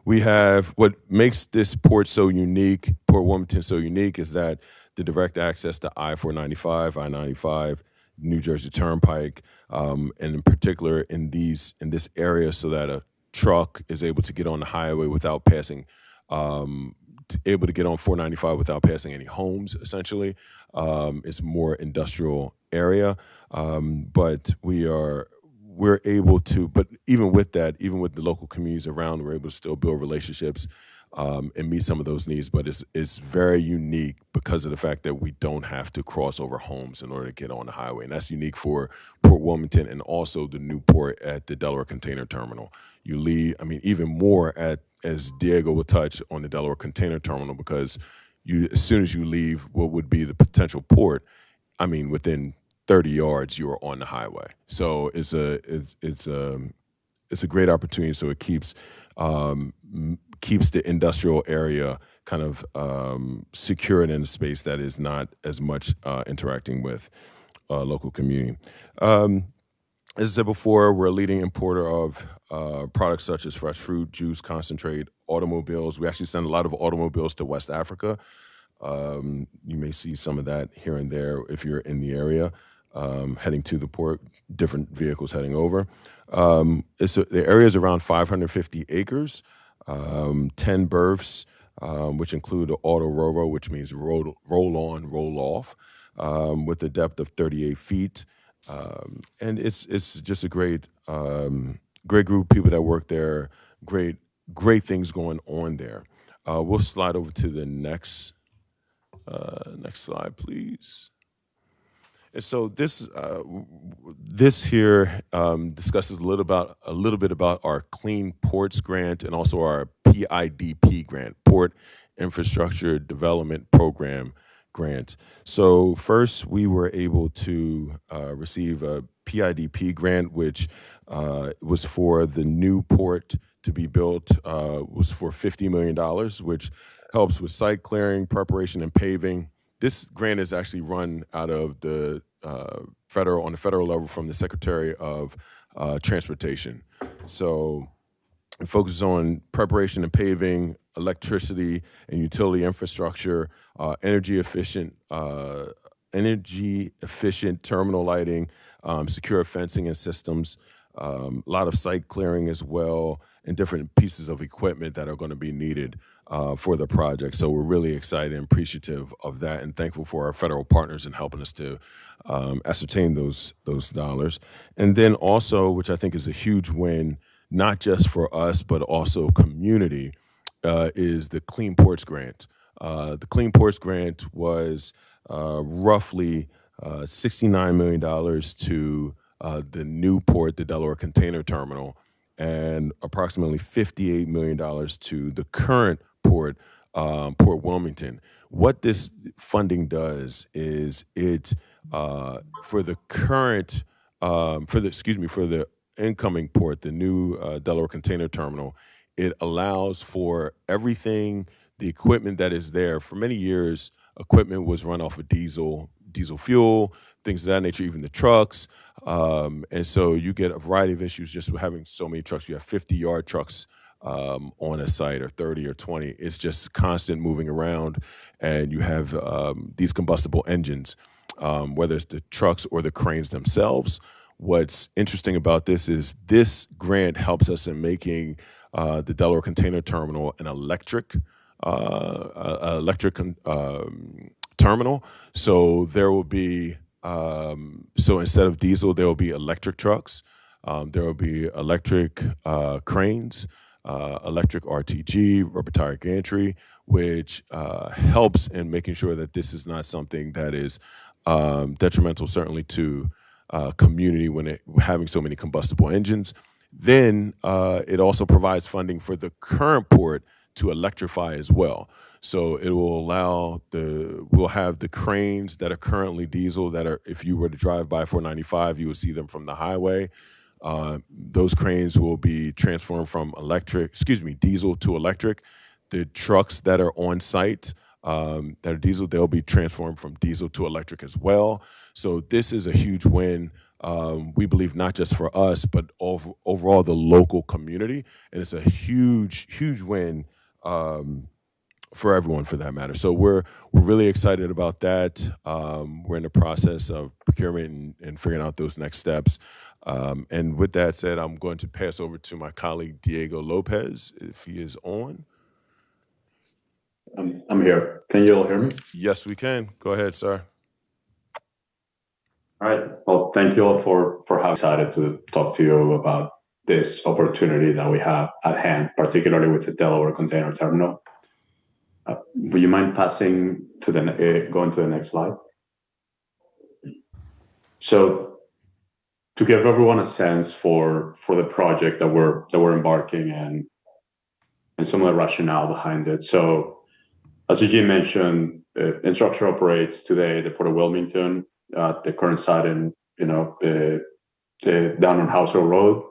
We have what makes this port so unique, Port Wilmington so unique, is that the direct access to I-495, I-95, New Jersey Turnpike, and in particular in this area, so that a truck is able to get on the highway without passing, able to get on 495 without passing any homes, essentially. It's more industrial area, but we're able to, but even with that, even with the local communities around, we're able to still build relationships and meet some of those needs. But it's very unique because of the fact that we don't have to cross over homes in order to get on the highway. And that's unique for Port Wilmington and also the new port at the Delaware Container Terminal. You leave, even more as Diego will touch on the Delaware Container Terminal, because as soon as you leave what would be the potential port, within 30 yards, you are on the highway. So it's a great opportunity. So it keeps the industrial area kind of secured in a space that is not as much interacting with local community. As I said before, we're a leading importer of products such as fresh fruit, juice, concentrate, automobiles. We actually send a lot of automobiles to West Africa. You may see some of that here and there if you're in the area. Heading to the port, different vehicles heading over. The area is around 550 acres, 10 berths, which include an auto ro-ro, which means roll on, roll off, with a depth of 38 feet. And it's just a great group of people that work there, great things going on there. We'll slide over to the next slide, please. And so this here discusses a little bit about our Clean Ports Grant and also our PIDP grant, Port Infrastructure Development Program grant. So first, we were able to receive a PIDP grant, which was for the new port to be built, was for $50 million, which helps with site clearing, preparation, and paving. This grant is actually run out of the on the federal level from the Secretary of Transportation. So It focuses on preparation and paving, electricity and utility infrastructure, energy efficient terminal lighting, secure fencing and systems, a lot of site clearing as well, and different pieces of equipment that are going to be needed for the project. So we're really excited and appreciative of that, and thankful for our federal partners in helping us to ascertain those dollars. And then also, which I think is a huge win, not just for us but also community, is the Clean Ports Grant. The Clean Ports Grant was roughly $69 million to the new port, the Delaware Container Terminal, and approximately $58 million to the current port, Port Wilmington. What this funding does is it for the current for the incoming port, the new Delaware Container Terminal, it allows for everything, the equipment that is there. For many years, equipment was run off of diesel fuel, things of that nature, even the trucks. And so you get a variety of issues just with having so many trucks. You have 50-yard trucks on a site, or 30 or 20. It's just constant moving around, and you have these combustible engines, whether it's the trucks or the cranes themselves. What's interesting about this is this grant helps us in making the Delaware Container Terminal an electric terminal. So there will be so instead of diesel, there will be electric trucks. There will be electric cranes, electric RTG, rubber tire gantry, which helps in making sure that this is not something that is detrimental, certainly to community when having so many combustible engines. Then it also provides funding for the current port to electrify as well. So it will allow we'll have the cranes that are currently diesel that are, if you were to drive by 495, you would see them from the highway. Those cranes will be transformed from diesel to electric. The trucks that are on site that are diesel, they'll be transformed from diesel to electric as well. So this is a huge win, we believe, not just for us, but overall the local community. And it's a huge, huge win for everyone, for that matter. So we're really excited about that. We're in the process of procurement and figuring out those next steps. And with that said, I'm going to pass over to my colleague Diego Lopez, if he is on. I'm here. Can you all hear me? Yes, we can. Go ahead, sir. All right. Well, thank you all for having decided to talk to you about this opportunity that we have at hand, particularly with the Delaware Container Terminal. Would you mind passing to going to the next slide? So, to give everyone a sense for the project that we're embarking in, and some of the rationale behind it. So, as Eugene mentioned, Enstructure operates today the Port of Wilmington, the current site in down on House Hill Road.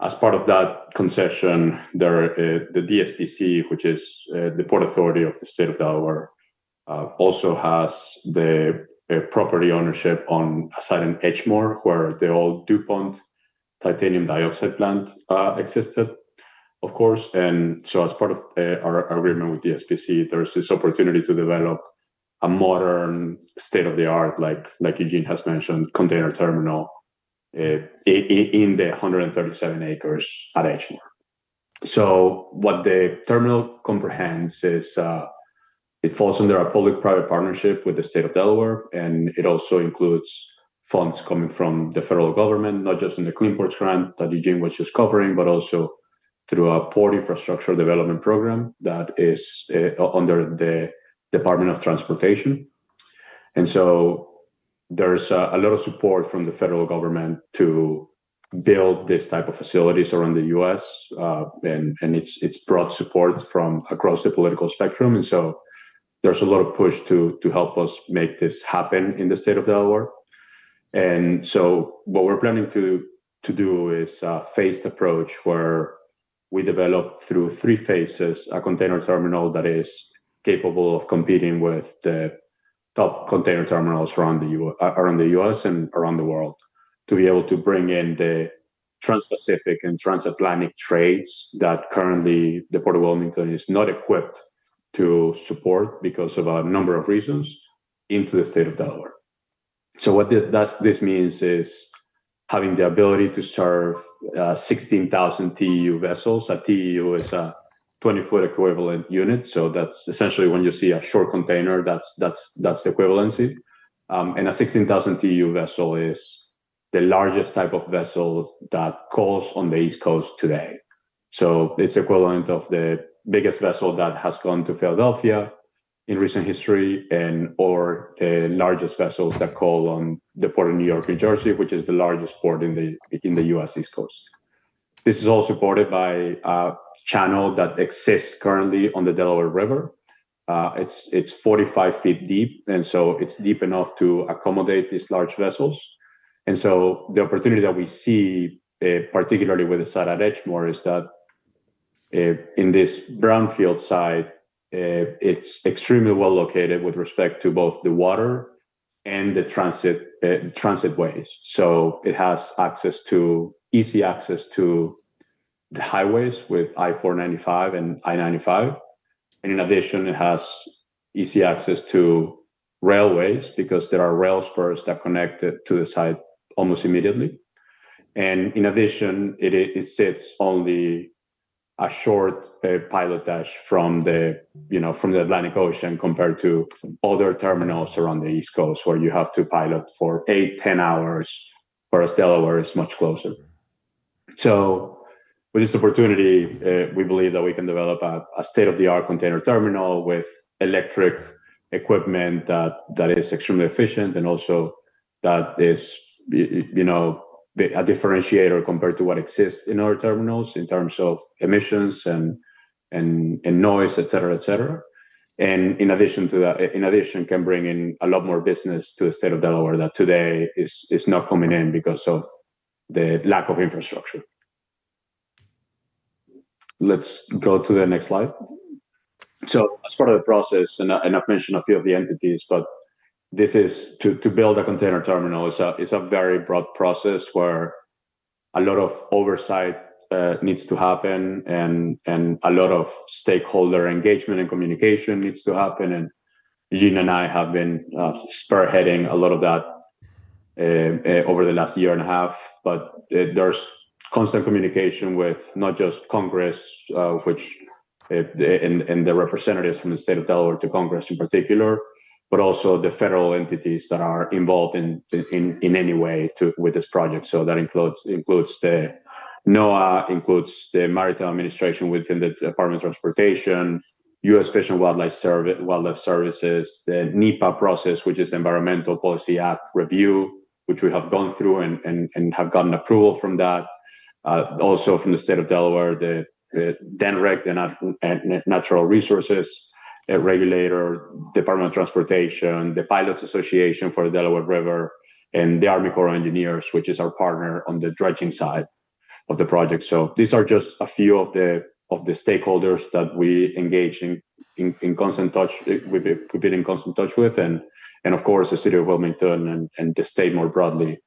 As part of that concession, the DSPC, which is the Port Authority of the state of Delaware, also has the property ownership on a site in Edgemore, where the old DuPont titanium dioxide plant existed, of course. And so as part of our agreement with DSPC, there's this opportunity to develop a modern, state-of-the-art, like Eugene has mentioned, container terminal in the 137 acres at Edgemore. So what the terminal comprehends is it falls under a public-private partnership with the state of Delaware, and it also includes funds coming from the federal government, not just in the Clean Ports Grant that Eugene was just covering, but also through a port infrastructure development program that is under the Department of Transportation. And so there's a lot of support from the federal government to build this type of facilities around the U.S., and it's broad support from across the political spectrum. And so there's a lot of push to help us make this happen in the state of Delaware. And so what we're planning to do is a phased approach where we develop through 3 phases a container terminal that is capable of competing with the top container terminals around the U.S. and around the world, to be able to bring in the trans-Pacific and transatlantic trades that currently the Port of Wilmington is not equipped to support because of a number of reasons into the state of Delaware. So what this means is having the ability to serve 16,000 TEU vessels. A TEU is a 20-foot equivalent unit. So that's essentially when you see a short container, that's the equivalency. And a 16,000 TEU vessel is the largest type of vessel that calls on the East Coast today. So it's equivalent of the biggest vessel that has gone to Philadelphia in recent history, or the largest vessels that call on the port of New York, New Jersey, which is the largest port in the U.S. East Coast. This is all supported by a channel that exists currently on the Delaware River. It's 45 feet deep, and so it's deep enough to accommodate these large vessels. And so the opportunity that we see, particularly with the site at Edgemoor, is that in this brownfield site, it's extremely well located with respect to both the water and the transit ways. So it has easy access to the highways with I-495 and I-95. And in addition, it has easy access to railways because there are rail spurs that connect it to the site almost immediately. And in addition, it sits only a short pilotage from the Atlantic Ocean compared to other terminals around the East Coast where you have to pilot for 8-10 hours, whereas Delaware is much closer. So with this opportunity, we believe that we can develop a state-of-the-art container terminal with electric equipment that is extremely efficient and also that is, a differentiator compared to what exists in other terminals in terms of emissions and noise, et cetera, et cetera. And in addition to that, can bring in a lot more business to the state of Delaware that today is not coming in because of the lack of infrastructure. Let's go to the next slide. So as part of the process, and I've mentioned a few of the entities, but this is to build a container terminal is a very broad process where a lot of oversight needs to happen and a lot of stakeholder engagement and communication needs to happen. And Eugene and I have been spearheading a lot of that over the last year and a half. But there's constant communication with not just Congress, and the representatives from the state of Delaware to Congress in particular, but also the federal entities that are involved in any way with this project. So that includes the NOAA, includes the Maritime Administration within the Department of Transportation, U.S. Fish and Wildlife Services, the NEPA process, which is the Environmental Policy Act review, which we have gone through and have gotten approval from that. Also from the state of Delaware, the DENREC, the Natural Resources regulator, Department of Transportation, the Pilots Association for the Delaware River, and the Army Corps of Engineers, which is our partner on the dredging side of the project. So these are just a few of the stakeholders that we engage in constant touch. We've been in constant touch with, and of course the city of Wilmington and the state more broadly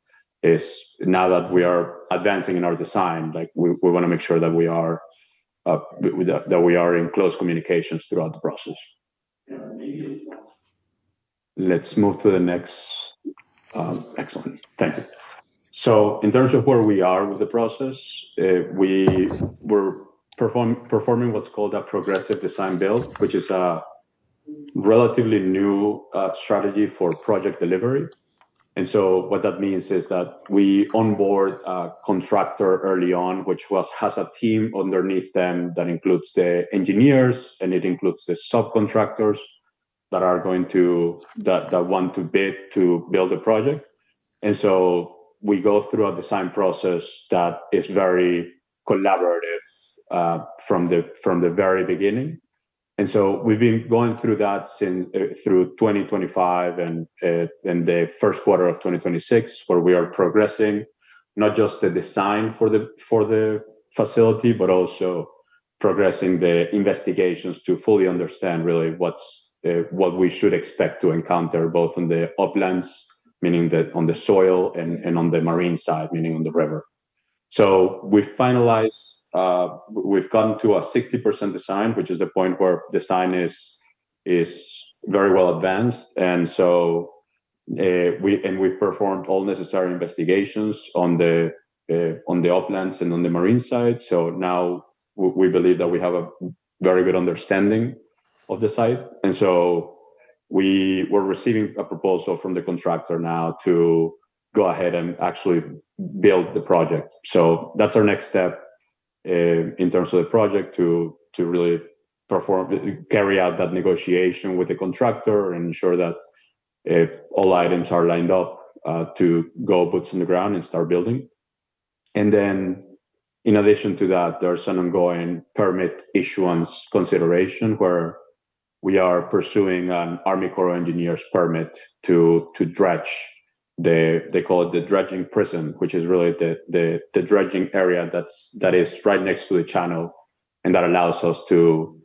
is, now that we are advancing in our design, like we want to make sure that we are in close communications throughout the process. Let's move to the next. Excellent, thank you. So in terms of where we are with the process, we're performing what's called a progressive design build, which is a relatively new strategy for project delivery. And so what that means is that we onboard a contractor early on, which has a team underneath them that includes the engineers and it includes the subcontractors that want to bid to build a project. And so we go through a design process that is very collaborative from the very beginning. And so we've been going through that through 2025 and the first quarter of 2026, where we are progressing not just the design for the facility, but also progressing the investigations to fully understand really what we should expect to encounter both on the uplands, meaning that on the soil, and on the marine side, meaning on the river. So we've finalized, we've gotten to a 60% design, which is the point where design is very well advanced. And so we've performed all necessary investigations on the uplands and on the marine side. So now we believe that we have a very good understanding of the site. And so we were receiving a proposal from the contractor now to go ahead and actually build the project. So that's our next step in terms of the project to really carry out that negotiation with the contractor and ensure that all items are lined up to go boots on the ground and start building. And then in addition to that, there's an ongoing permit issuance consideration where we are pursuing an Army Corps of Engineers permit to dredge. They call it the dredging prison, which is really the dredging area that is right next to the channel, and that allows us to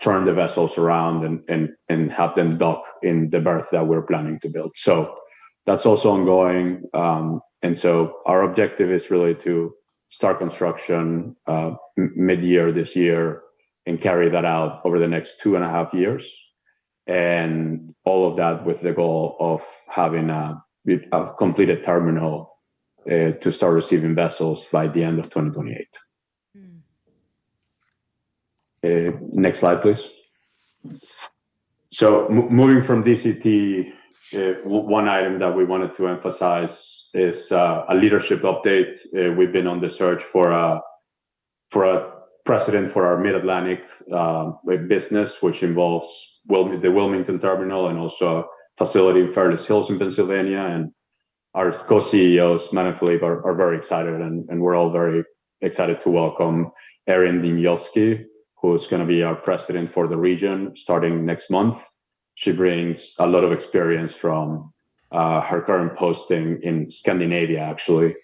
turn the vessels around and have them dock in the berth that we're planning to build. So that's also ongoing. And so our objective is really to start construction mid-year this year and carry that out over the next 2.5 years. And all of that with the goal of having a completed terminal to start receiving vessels by the end of 2028. Next slide, please. So moving from DCT, one item that we wanted to emphasize is a leadership update. We've been on the search for a president for our Mid-Atlantic business, which involves the Wilmington terminal and also a facility in Fairless Hills in Pennsylvania. And our co-CEOs, Matt and Philippe, are very excited, and we're all very excited to welcome Erin, who's going to be our president for the region starting next month. She brings a lot of experience from her current posting in Scandinavia, actually.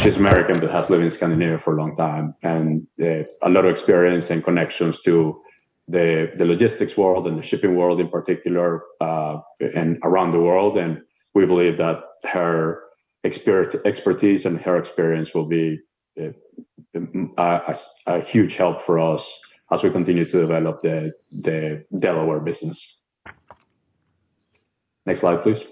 She's American, but has lived in Scandinavia for a long time, and a lot of experience and connections to the logistics world and the shipping world in particular, and around the world. And we believe that her expertise and her experience will be a huge help for us as we continue to develop the Delaware business. Next slide, please.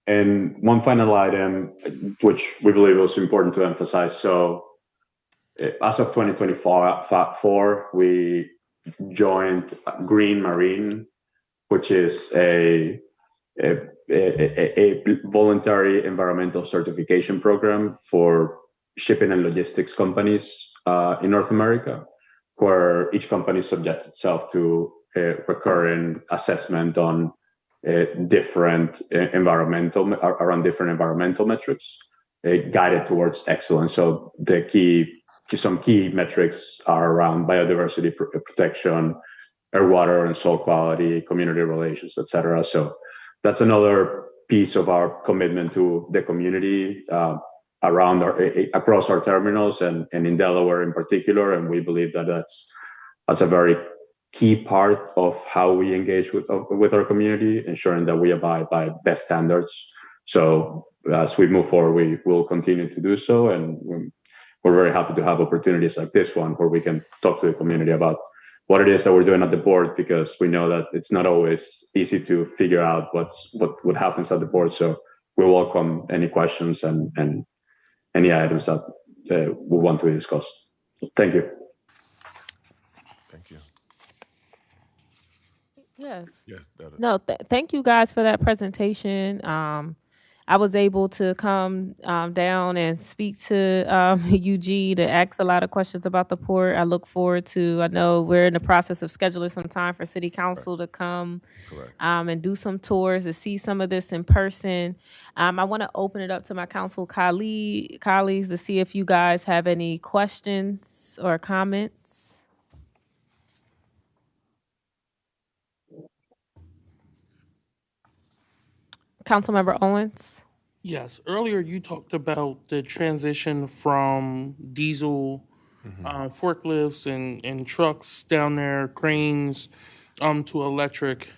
And one final item, which we believe was important to emphasize. So as of 2024, we joined Green Marine, which is a voluntary environmental certification program for shipping and logistics companies in North America, where each company subjects itself to a recurring assessment on different environmental metrics, guided towards excellence. So some key metrics are around biodiversity protection, air, water, and soil quality, community relations, etc. So that's another piece of our commitment to the community around across our terminals and in Delaware in particular. And we believe that that's a very key part of how we engage with our community, ensuring that we abide by best standards. So as we move forward, we will continue to do so. And we're very happy to have opportunities like this one where we can talk to the community about what it is that we're doing at the board, because we know that it's not always easy to figure out what happens at the board. So we welcome any questions and any items that we want to discuss. Thank you. Thank you. Yes. Yes. No, thank you guys for that presentation. I was able to come down and speak to Eugene to ask a lot of questions about the port. I look forward to, I know we're in the process of scheduling some time for City Council to come and do some tours to see some of this in person. I want to open it up to my council colleagues to see if you guys have any questions or comments. Councilmember Owens? Yes, earlier you talked about the transition from diesel forklifts and trucks down there, cranes, to electric.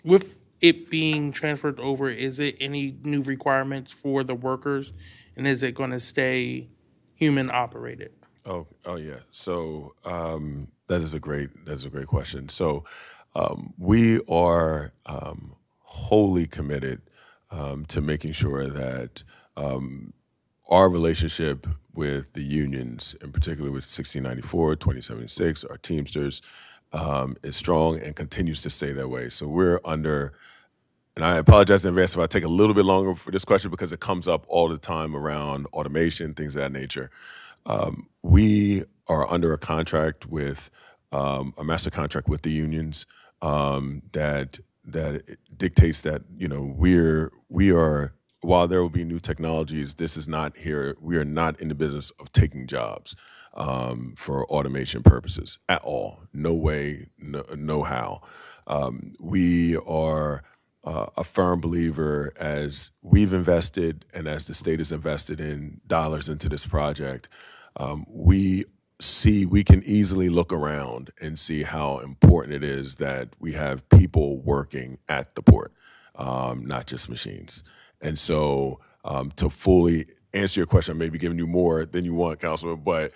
With it being transferred over, is it any new requirements for the workers and is it going to stay human operated? Oh yeah. So that is a great question. So we are wholly committed to making sure that our relationship with the unions, in particular with 1694, 2076, our Teamsters, is strong and continues to stay that way. So we're under, and I apologize in advance if I take a little bit longer for this question because it comes up all the time around automation, things of that nature. We are under a contract with a master contract with the unions that dictates that we are, while there will be new technologies, this is not here. We are not in the business of taking jobs for automation purposes at all. No way, no how. We are a firm believer, as we've invested and as the state has invested in dollars into this project, we can easily look around and see how important it is that we have people working at the port, not just machines. And so to fully answer your question, I may be giving you more than you want, Councilman, but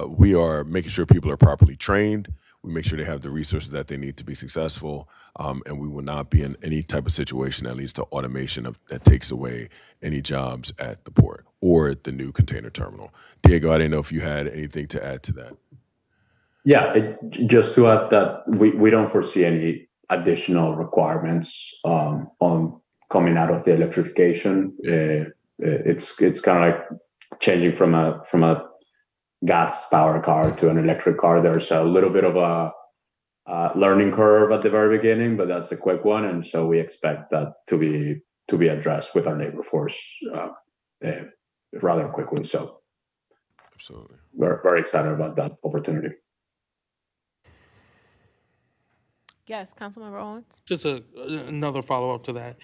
we are making sure people are properly trained. We make sure they have the resources that they need to be successful, and we will not be in any type of situation that leads to automation that takes away any jobs at the port or the new container terminal. Diego, I didn't know if you had anything to add to that. Yeah, just to add that we don't foresee any additional requirements on coming out of the electrification. It's kind of like changing from a gas powered car to an electric car. There's a little bit of a learning curve at the very beginning, but that's a quick one, and so we expect that to be addressed with our labor force rather quickly. So, absolutely, we're very excited about that opportunity. Yes, Councilmember Owens. Just another follow-up to that.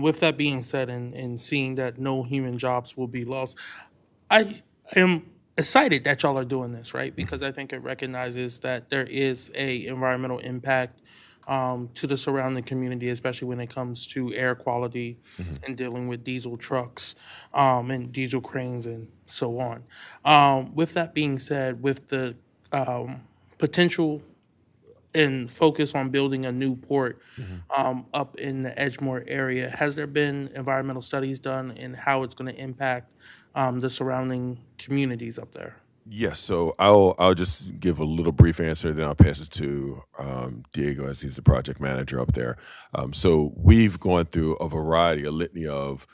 With that being said, and seeing that no human jobs will be lost, I am excited that y'all are doing this, right? Because I think it recognizes that there is a environmental impact to the surrounding community, especially when it comes to air quality and dealing with diesel trucks and diesel cranes and so on. With that being said, with the potential and focus on building a new port up in the Edgemoor area, has there been environmental studies done in how it's going to impact the surrounding communities up there? Yes, so I'll just give a little brief answer, then I'll pass it to Diego, as he's the project manager up there. So we've gone through a litany of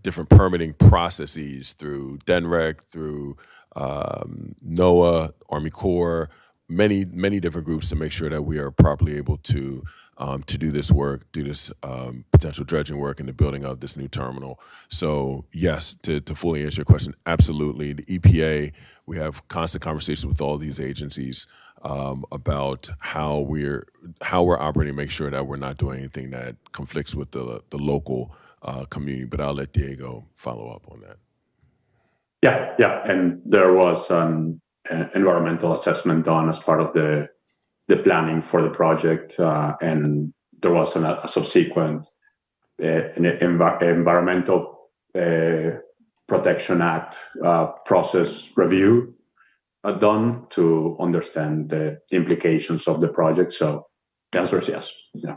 different permitting processes through DENREC, through NOAA, Army Corps, many different groups to make sure that we are properly able to do this work, do this potential dredging work in the building of this new terminal. So yes, to fully answer your question, absolutely. The EPA, we have constant conversations with all these agencies about how we're operating, make sure that we're not doing anything that conflicts with the local community. But I'll let Diego follow up on that. Yeah, and there was an environmental assessment done as part of the planning for the project, and there was a subsequent Environmental Protection Act process review done to understand the implications of the project. So the answer is yes. Yeah.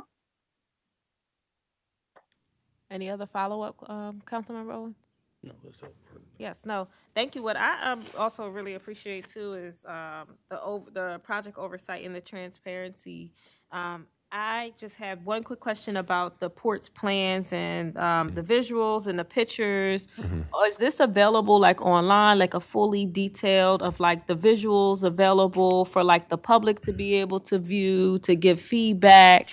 Any other follow-up, Councilmember Owens? No, that's it. Yes, no, thank you. What I also really appreciate too is the project oversight and the transparency. I just have one quick question about the port's plans and the visuals and the pictures. Is this available like online, like a fully detailed of like the visuals available for like the public to be able to view, to give feedback,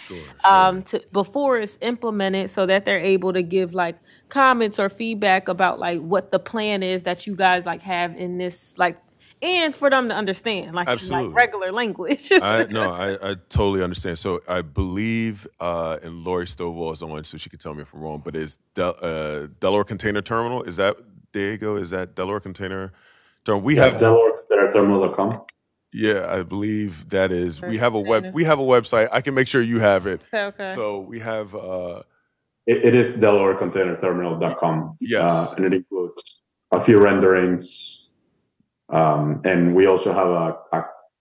before it's implemented, so that they're able to give like comments or feedback about like what the plan is that you guys like have in this, like, and for them to understand, like, in, like regular language. I totally understand. So I believe, and Lori Stovall is on, so she can tell me if I'm wrong, but is Delaware Container Terminal, is that, Diego, is that Delaware Container Terminal? We have DelawareContainer.com. Yeah, I believe that is. We have a website. I can make sure you have it. Okay. So we have It is DelawareContainerTerminal.com. Yes. And it includes a few renderings. And we also have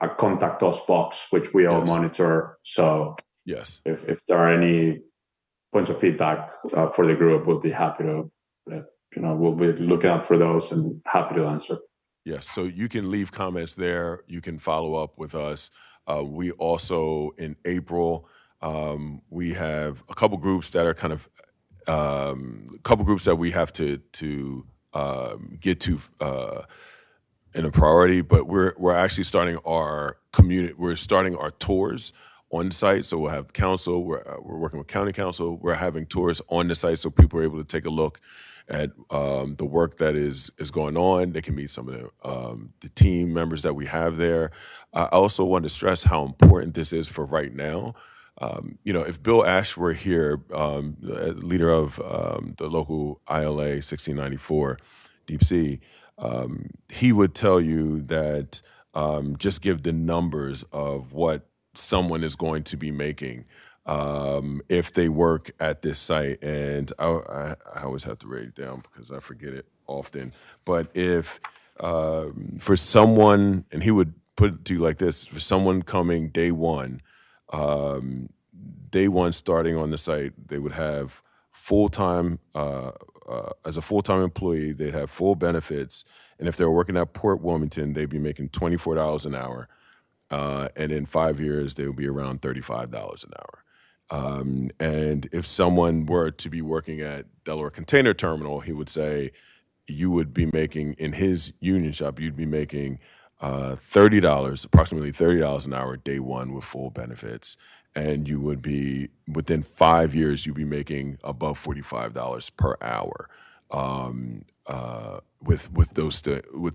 a contact us box, which we all Yes. monitor. So Yes. if there are any points of feedback for the group, we'll be happy to, we'll be looking out for those and happy to answer. Yes, so you can leave comments there. You can follow up with us. We also, in April, we have a couple groups that are kind of, a couple groups that we have to get to in a priority, but we're actually starting our community. We're starting our tours on site. So we'll have council. We're working with county council. We're having tours on the site so people are able to take a look at the work that is going on. They can meet some of the team members that we have there. I also want to stress how important this is for right now. If Bill Ash were here, leader of the local ILA 1694 Deep Sea, he would tell you that just give the numbers of what someone is going to be making if they work at this site. And I always have to write it down because I forget it often. But if for someone, and he would put it to you like this, for someone coming day one starting on the site, they would have full-time, as a full-time employee, they'd have full benefits. And if they were working at Port Wilmington, they'd be making $24 an hour. And in 5 years, they would be around $35 an hour. And if someone were to be working at Delaware Container Terminal, he would say you would be making, in his union shop, you'd be making approximately $30 an hour day one with full benefits. And you would be, within 5 years, you'd be making above $45 per hour with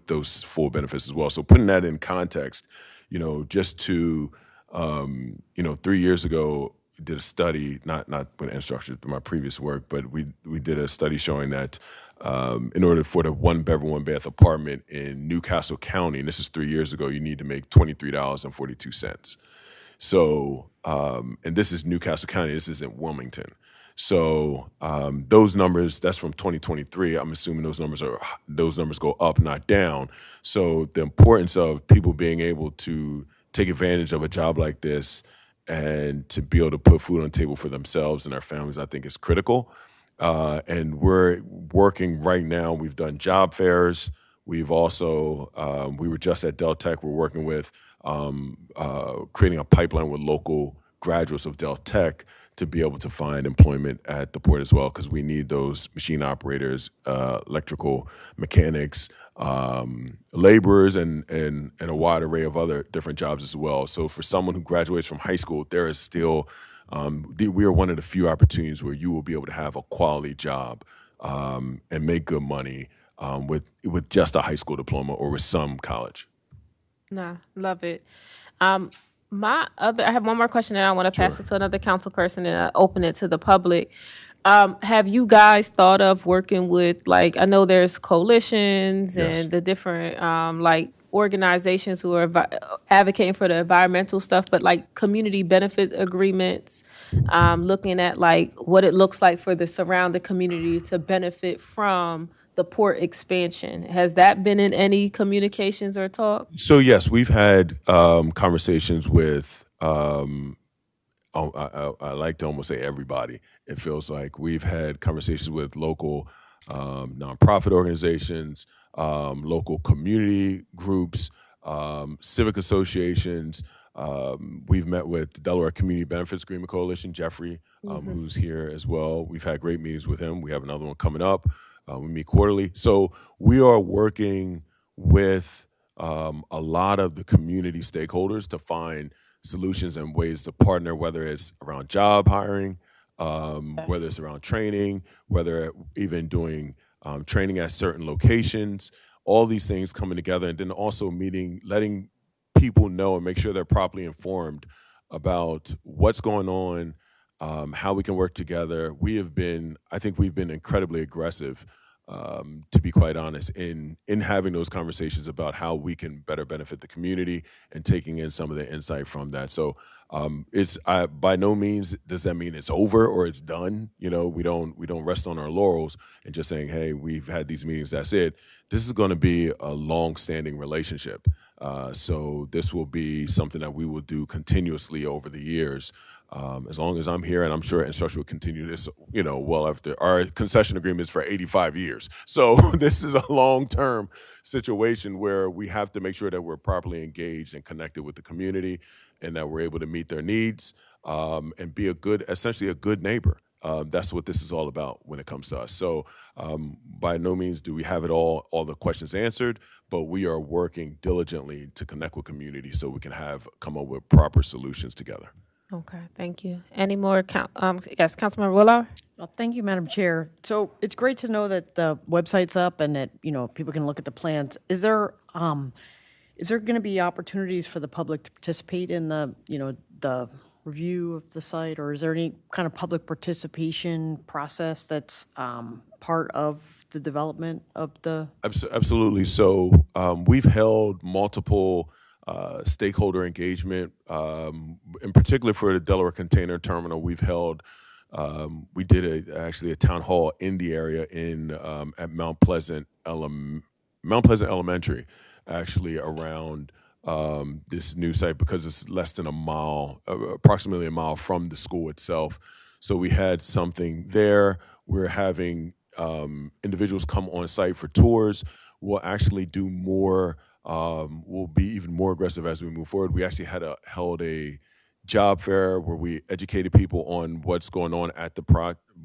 those full benefits as well. So putting that in context, just to, 3 years ago, we did a study, not with Enstructure, but my previous work, but we did a study showing that in order for the one bedroom, one bath apartment in Newcastle County, and this is 3 years ago, you need to make $23.42. So, and this is Newcastle County, this isn't Wilmington. So those numbers, that's from 2023. I'm assuming those numbers go up, not down. So the importance of people being able to take advantage of a job like this and to be able to put food on the table for themselves and their families, I think is critical. And we're working right now. We've done job fairs. We've also, we were just at Del Tech. We're working with creating a pipeline with local graduates of Del Tech to be able to find employment at the port as well, because we need those machine operators, electrical mechanics, laborers, and a wide array of other different jobs as well. So for someone who graduates from high school, there is still, we are one of the few opportunities where you will be able to have a quality job and make good money with just a high school diploma or with some college. Nah, love it. I have one more question, and I want to pass it to another council person and open it to the public. Have you guys thought of working with, I know there's coalitions and the different organizations who are advocating for the environmental stuff, but community benefit agreements, looking at what it looks like for the surrounding community to benefit from the port expansion. Has that been in any communications or talk? So yes, we've had conversations with, I like to almost say everybody. It feels like we've had conversations with local nonprofit organizations, local community groups, civic associations. We've met with the Delaware Community Benefits Agreement Coalition, Jeffrey, who's here as well. We've had great meetings with him. We have another one coming up. We meet quarterly. So we are working with a lot of the community stakeholders to find solutions and ways to partner, whether it's around job hiring, whether it's around training, whether even doing training at certain locations, all these things coming together, and then also letting people know and make sure they're properly informed about what's going on, how we can work together. I think we've been incredibly aggressive to be quite honest, in having those conversations about how we can better benefit the community and taking in some of the insight from that. So it's by no means does that mean it's over or it's done. You know, we don't rest on our laurels and just saying, hey, we've had these meetings, that's it. This is going to be a long-standing relationship. So this will be something that we will do continuously over the years. As long as I'm here, and I'm sure Enstructure will continue this, you know, well after our concession agreement is for 85 years. So this is a long-term situation where we have to make sure that we're properly engaged and connected with the community and that we're able to meet their needs and be essentially a good neighbor. That's what this is all about when it comes to us. So by no means do we have it all the questions answered, but we are working diligently to connect with community so we can come up with proper solutions together. Okay, thank you. Any more? Yes, Councilmember Willow? Well, thank you, Madam Chair. So it's great to know that the website's up and that, you know, people can look at the plans. Is there going to be opportunities for the public to participate in the, you know, the review of the site, or is there any kind of public participation process that's part of the development of the? Absolutely. So we've held multiple stakeholder engagement, in particular for the Delaware Container Terminal. We've held, we did actually a town hall in the area at Mount Pleasant Elementary, actually around this new site because it's less than a mile, approximately a mile from the school itself. So we had something there. We're having individuals come on site for tours. We'll actually do more. We'll be even more aggressive as we move forward. We actually held a job fair where we educated people on what's going on at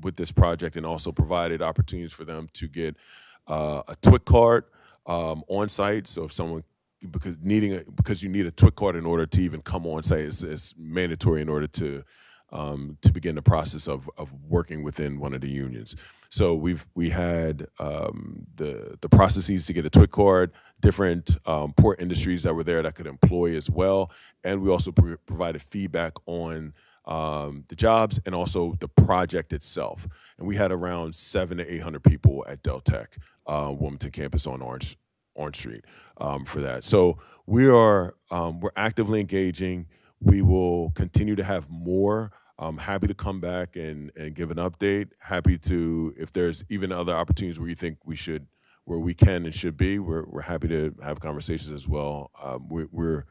with this project, and also provided opportunities for them to get a TWIC card on site. So if someone because you need a TWIC card in order to even come on site, it's mandatory in order to begin the process of working within one of the unions. So we had the processes to get a TWIC card, different port industries that were there that could employ as well, and we also provided feedback on the jobs and also the project itself. And we had around 700 to 800 people at Del Tech, Wilmington campus on Orange Street for that. So we're actively engaging. We will continue to have more. I'm happy to come back and give an update. Happy to, if there's even other opportunities where you think where we can and should be, we're happy to have conversations as well. We're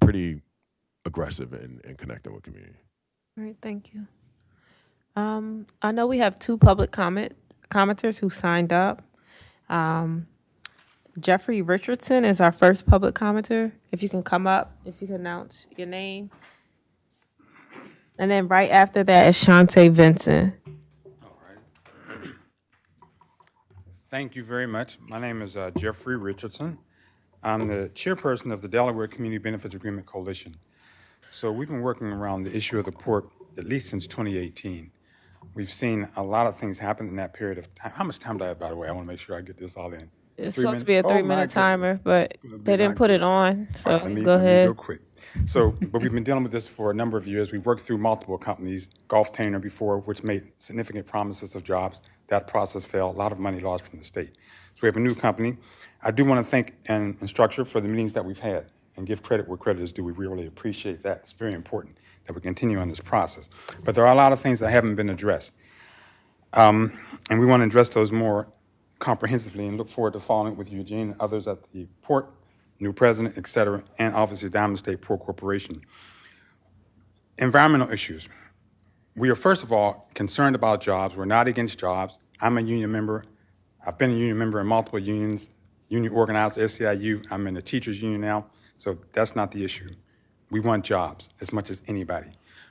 pretty aggressive in connecting with community. All right, thank you. I know we have two public commenters who signed up. Jeffrey Richardson is our first public commenter. If you can come up, if you can announce your name. And then right after that is Shantae Vincent. All right. Thank you very much. My name is Jeffrey Richardson. I'm the chairperson of the Delaware Community Benefits Agreement Coalition. So we've been working around the issue of the port at least since 2018. We've seen a lot of things happen in that period of time. How much time do I have, by the way? I want to make sure I get this all in. It's supposed to be a 3-minute timer, but they didn't put it on, so let me go ahead. Go quick. So, but we've been dealing with this for a number of years. We've worked through multiple companies, Gulf Tanner before, which made significant promises of jobs. That process failed, a lot of money lost from the state. So we have a new company. I do want to thank Enstructure for the meetings that we've had and give credit where credit is due. We really appreciate that. It's very important that we continue on this process. But there are a lot of things that haven't been addressed. And we want to address those more comprehensively and look forward to following with Eugene and others at the port, new president, et cetera, and obviously Diamond State Port Corporation. Environmental issues. We are, first of all, concerned about jobs. We're not against jobs. I'm a union member. I've been a union member in multiple unions, union organized, SEIU. I'm in the teachers union now, so that's not the issue. We want jobs as much as anybody.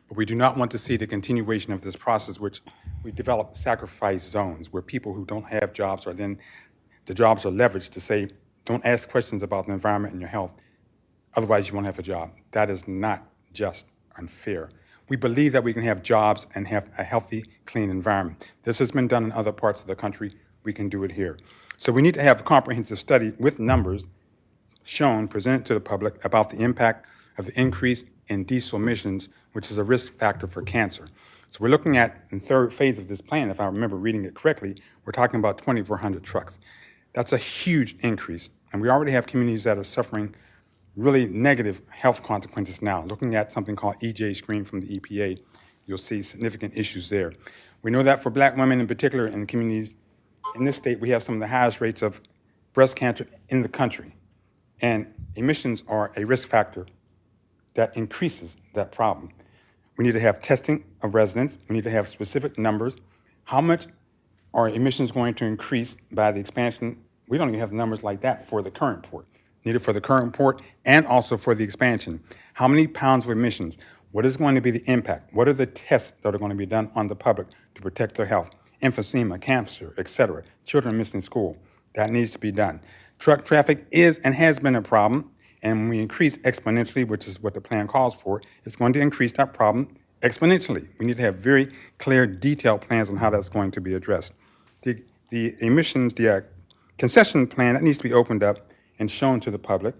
But we do not want to see the continuation of this process, which we develop sacrifice zones where people who don't have jobs are then, the jobs are leveraged to say, don't ask questions about the environment and your health, otherwise you won't have a job. That is not just unfair. We believe that we can have jobs and have a healthy, clean environment. This has been done in other parts of the country. We can do it here. So we need to have a comprehensive study with numbers shown, presented to the public about the impact of the increase in diesel emissions, which is a risk factor for cancer. So we're looking at, in third phase of this plan, if I remember reading it correctly, we're talking about 2,400 trucks. That's a huge increase. And we already have communities that are suffering really negative health consequences now. Looking at something called EJ screen from the EPA, you'll see significant issues there. We know that for Black women in particular in communities in this state, we have some of the highest rates of breast cancer in the country. And emissions are a risk factor that increases that problem. We need to have testing of residents. We need to have specific numbers. How much are emissions going to increase by the expansion? We don't even have numbers like that for the current port. Needed for the current port and also for the expansion. How many pounds of emissions? What is going to be the impact? What are the tests that are going to be done on the public to protect their health? Emphysema, cancer, et cetera. Children missing school. That needs to be done. Truck traffic is and has been a problem. And when we increase exponentially, which is what the plan calls for, it's going to increase that problem exponentially. We need to have very clear, detailed plans on how that's going to be addressed. The emissions, the concession plan, that needs to be opened up and shown to the public.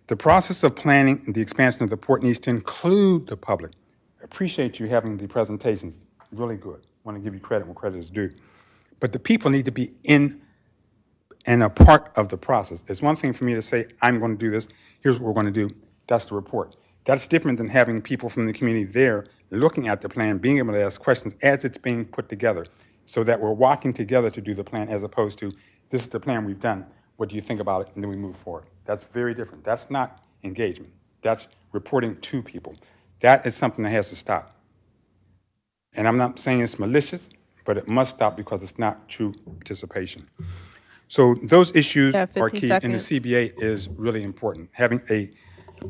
The process of planning the expansion of the port needs to include the public. I appreciate you having the presentations, really good. I want to give you credit when credit is due. But the people need to be in and a part of the process. It's one thing for me to say, I'm going to do this, here's what we're going to do, that's the report. That's different than having people from the community there looking at the plan, being able to ask questions as it's being put together, so that we're walking together to do the plan as opposed to, this is the plan we've done, what do you think about it, and then we move forward. That's very different. That's not engagement. That's reporting to people. That is something that has to stop. And I'm not saying it's malicious, but it must stop because it's not true participation. So those issues are key, and the CBA is really important. Having a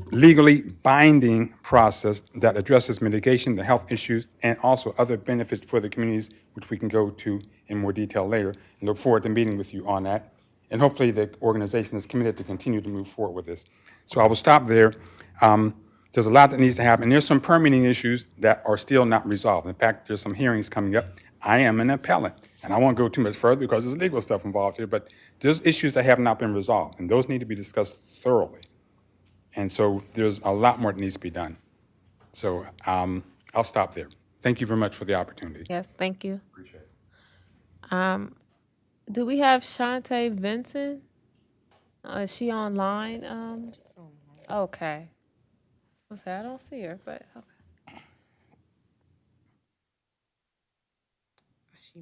legally binding process that addresses mitigation, the health issues, and also other benefits for the communities, which we can go to in more detail later, and look forward to meeting with you on that. And hopefully the organization is committed to continue to move forward with this. So I will stop there. There's a lot that needs to happen. There's some permitting issues that are still not resolved. In fact, there's some hearings coming up. I am an appellant, and I won't go too much further because there's legal stuff involved here, but there's issues that have not been resolved, and those need to be discussed thoroughly. And so there's a lot more that needs to be done. So I'll stop there. Thank you very much for the opportunity. Yes, thank you. Appreciate it. Do we have Shantae Vincent? Is she online? Okay. What's that? I don't see her, but okay. She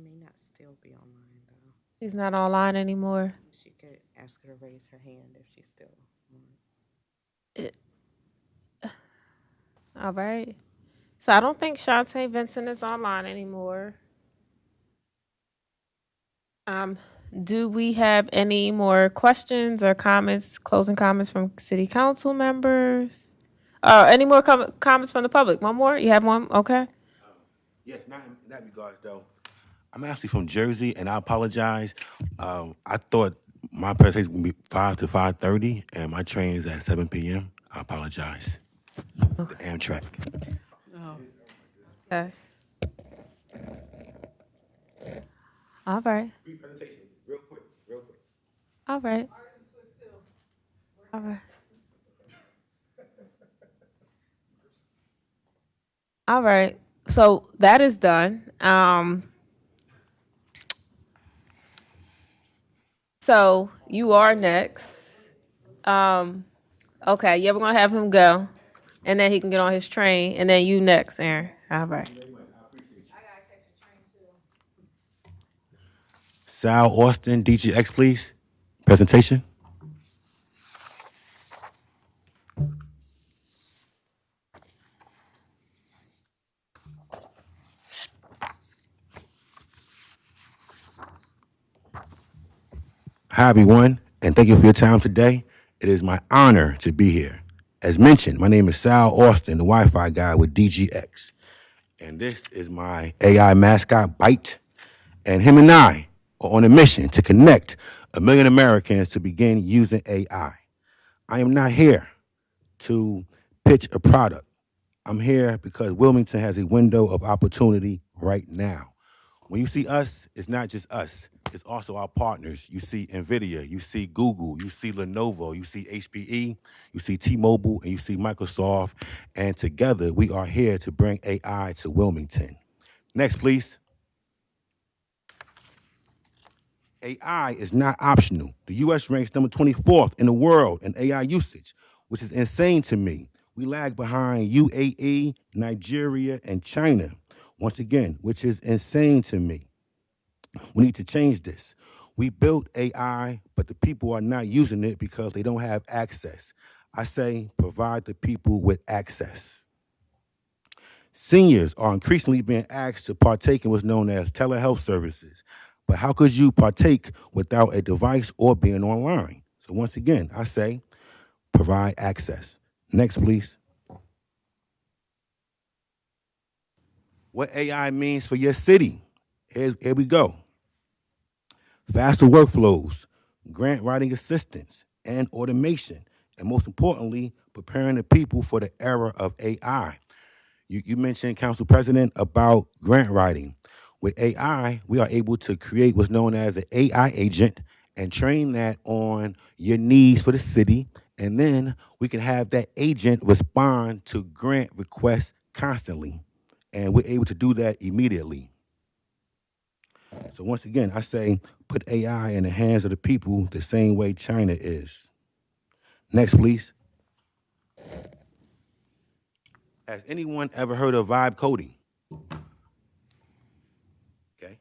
may not still be online though. She's not online anymore. She could ask her to raise her hand if she's still on. All right. So I don't think Shantae Vincent is online anymore. Do we have any more questions or comments, closing comments from city council members? Any more comments from the public? One more? You have one? Okay. Yes, not in that regards, though. I'm actually from Jersey, and I apologize. I thought my presentation would be 5 to 5:30, and my train is at 7 p.m. I apologize. Okay. The Amtrak. Oh. Okay. All right. Presentation, real quick. All right. All right. All right. So that is done. So you are next. Okay, yeah, we're gonna have him go, and then he can get on his train, and then you next, Erin. All right. Sal Austin, DGX, please. Presentation. Hi, everyone, and thank you for your time today. It is my honor to be here. As mentioned, my name is Sal Austin, the Wi-Fi guy with DGX. And this is my AI mascot, Byte. And him and I are on a mission to connect 1 million Americans to begin using AI. I am not here to pitch a product. I'm here because Wilmington has a window of opportunity right now. When you see us, it's not just us. is also our partners. You see NVIDIA, you see Google, you see Lenovo, you see HPE, you see T-Mobile, and you see Microsoft. And together, we are here to bring AI to Wilmington. Next, please. AI is not optional. The U.S. ranks number 24th in the world in AI usage, which is insane to me. We lag behind UAE, Nigeria, and China, once again, which is insane to me. We need to change this. We built AI, but the people are not using it because they don't have access. I say provide the people with access. Seniors are increasingly being asked to partake in what's known as telehealth services. But how could you partake without a device or being online? So once again, I say provide access. Next, please. What AI means for your city. Here we go. Faster workflows, grant writing assistance, and automation. And most importantly, preparing the people for the era of AI. You mentioned, Council President, about grant writing. With AI, we are able to create what's known as an AI agent and train that on your needs for the city. And then we can have that agent respond to grant requests constantly. And we're able to do that immediately. So once again, I say put AI in the hands of the people the same way China is. Next, please. Has anyone ever heard of vibe coding? Okay.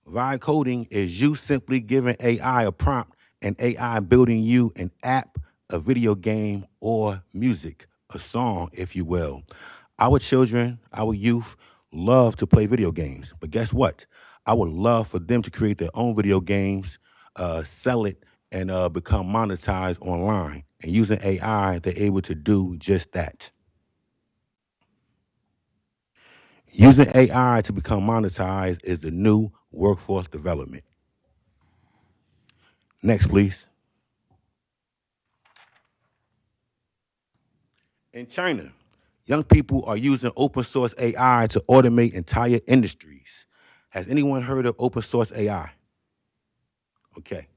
Vibe coding is you simply giving AI a prompt and AI building you an app, a video game, or music, a song, if you will. Our children, our youth love to play video games. But guess what? I would love for them to create their own video games, sell it, and become monetized online. And using AI, they're able to do just that. Using AI to become monetized is the new workforce development. Next, please. In China, young people are using open source AI to automate entire industries. Has anyone heard of open source AI? Okay.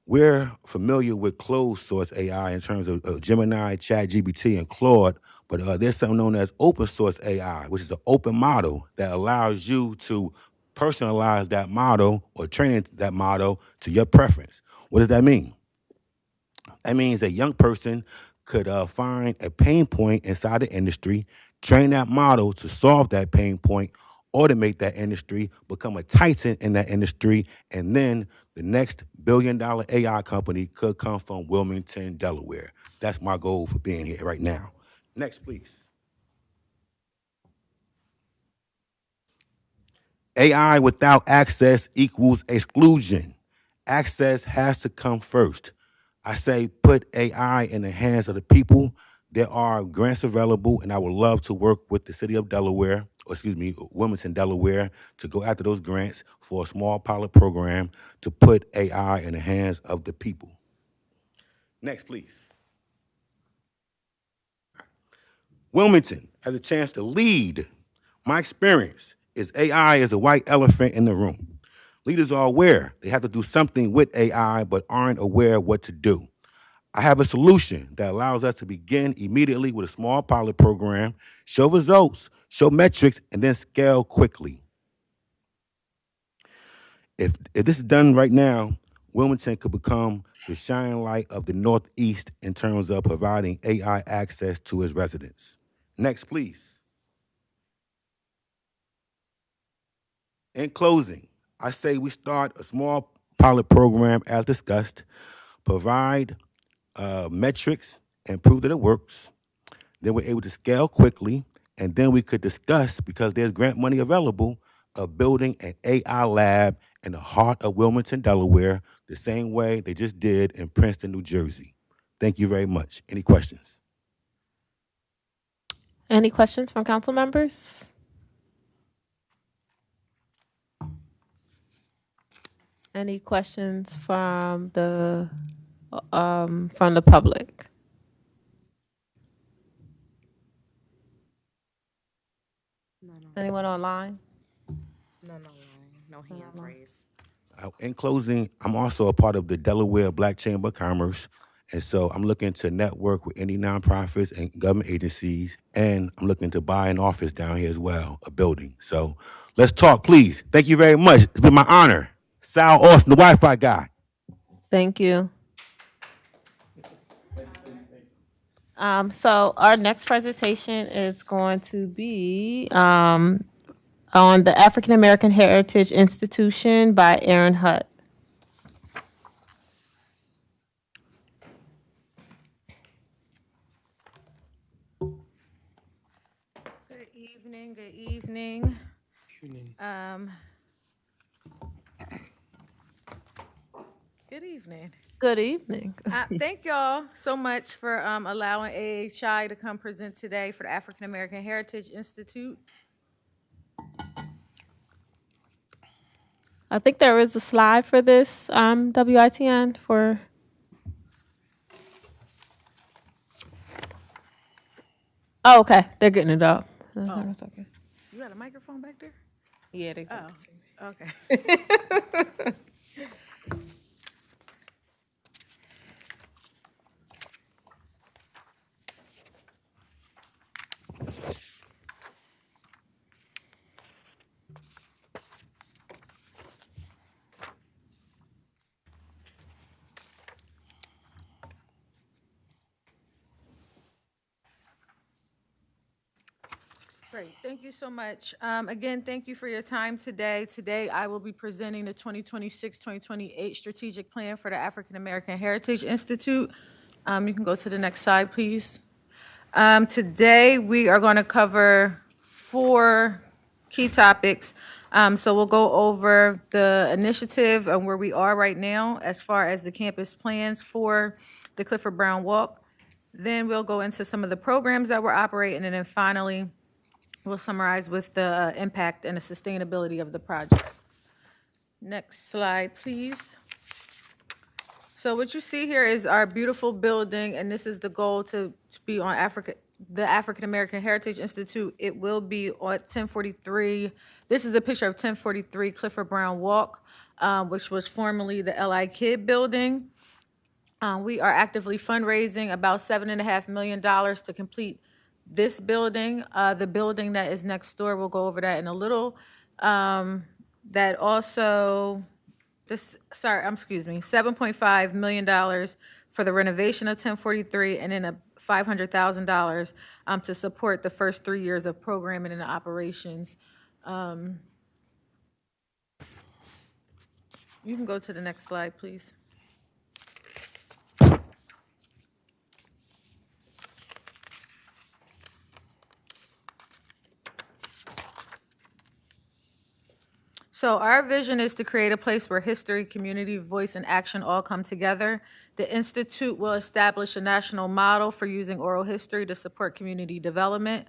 We're familiar with closed source AI in terms of Gemini, ChatGPT, and Claude, but there's something known as open source AI, which is an open model that allows you to personalize that model or train that model to your preference. What does that mean? That means a young person could find a pain point inside the industry, train that model to solve that pain point, automate that industry, become a titan in that industry, and then the next billion-dollar AI company could come from Wilmington, Delaware. That's my goal for being here right now. Next, please. AI without access equals exclusion. Access has to come first. I say put AI in the hands of the people. There are grants available, and I would love to work with the city of Delaware, or excuse me, Wilmington, Delaware, to go after those grants for a small pilot program to put AI in the hands of the people. Next, please. Wilmington has a chance to lead. My experience is AI is a white elephant in the room. Leaders are aware they have to do something with AI, but aren't aware what to do. I have a solution that allows us to begin immediately with a small pilot program, show results, show metrics, and then scale quickly. If this is done right now, Wilmington could become the shining light of the Northeast in terms of providing AI access to its residents. Next, please. In closing, I say we start a small pilot program as discussed, provide metrics, and prove that it works. Then we're able to scale quickly, and then we could discuss, because there's grant money available, of building an AI lab in the heart of Wilmington, Delaware, the same way they just did in Princeton, New Jersey. Thank you very much. Any questions? Any questions from council members? Any questions from the public? None online. Anyone online? None online. No hands raised. In closing, I'm also a part of the Delaware Black Chamber of Commerce. And so I'm looking to network with any nonprofits and government agencies. And I'm looking to buy an office down here as well, a building. So let's talk, please. Thank you very much. It's been my honor. Sal Austin, the Wi-Fi guy. Thank you. So our next presentation is going to be on the African American Heritage Institution by Erin Hutt. Good evening. Good evening. Good evening. Good evening. Thank y'all so much for allowing AAHI to come present today for the African American Heritage Institute. I think there is a slide for this WITN for. Oh, okay. They're getting it up. You got a microphone back there? Yeah, they do. Oh, okay. Great, thank you so much. Again, thank you for your time today. Today, I will be presenting the 2026-2028 Strategic Plan for the African American Heritage Institute. You can go to the next slide, please. Today, we are going to cover 4 key topics. So we'll go over the initiative and where we are right now as far as the campus plans for the Clifford Brown Walk. Then we'll go into some of the programs that we're operating, and then finally, we'll summarize with the impact and the sustainability of the project. Next slide, please. So what you see here is our beautiful building, and this is the goal to be on the African American Heritage Institute. It will be on 1043. This is a picture of 1043 Clifford Brown Walk, which was formerly the LI Kidd building. We are actively fundraising about $7.5 million to complete this building. The building that is next door, we'll go over that in a little. That also, $7.5 million for the renovation of 1043, and then $500,000 to support the first 3 years of programming and operations. You can go to the next slide, please. So our vision is to create a place where history, community, voice, and action all come together. The Institute will establish a national model for using oral history to support community development.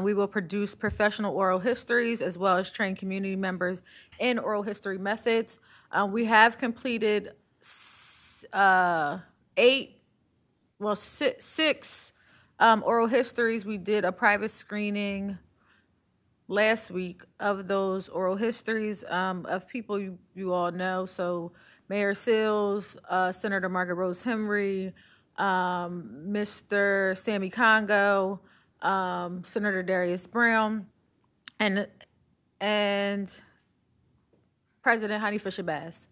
We will produce professional oral histories as well as train community members in oral history methods. We have completed 6 oral histories. We did a private screening last week of those oral histories of people you all know. So Mayor Sills, Senator Margaret Rose Henry, Mr. Sammy Congo, Senator Darius Brown, and President Honey Fisher Bass.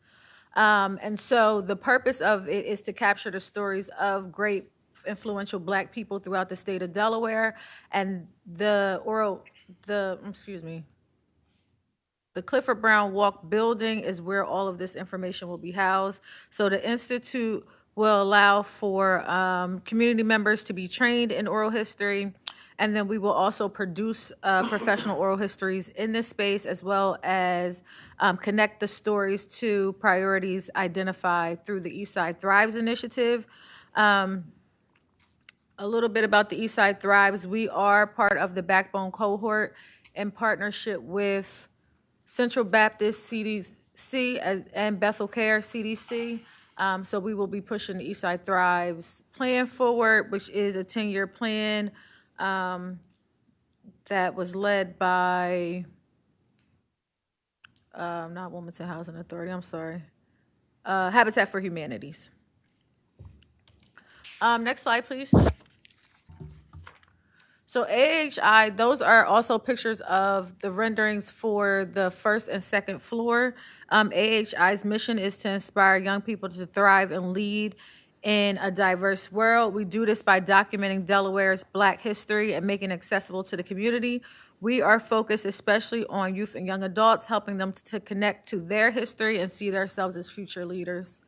And so the purpose of it is to capture the stories of great influential Black people throughout the state of Delaware, and the Clifford Brown Walk building is where all of this information will be housed. So the Institute will allow for community members to be trained in oral history, and then we will also produce professional oral histories in this space, as well as connect the stories to priorities identified through the Eastside Thrives initiative. A little bit about the Eastside Thrives. We are part of the Backbone cohort in partnership with Central Baptist CDC and Bethel Care CDC. So we will be pushing the Eastside Thrives plan forward, which is a 10-year plan that was led by not Wilmington Housing Authority, I'm sorry. Habitat for Humanities. Next slide, please. So AAHI, those are also pictures of the renderings for the first and second floor. AAHI's mission is to inspire young people to thrive and lead in a diverse world. We do this by documenting Delaware's Black history and making it accessible to the community. We are focused especially on youth and young adults, helping them to connect to their history and see themselves as future leaders.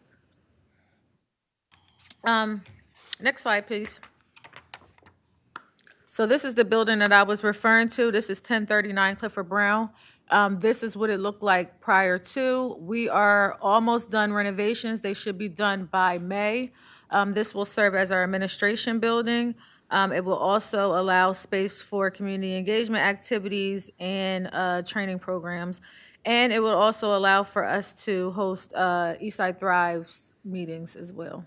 Next slide, please. So this is the building that I was referring to. This is 1039 Clifford Brown. This is what it looked like prior to. We are almost done renovations. They should be done by May. This will serve as our administration building. It will also allow space for community engagement activities and training programs. And it will also allow for us to host Eastside Thrives meetings as well.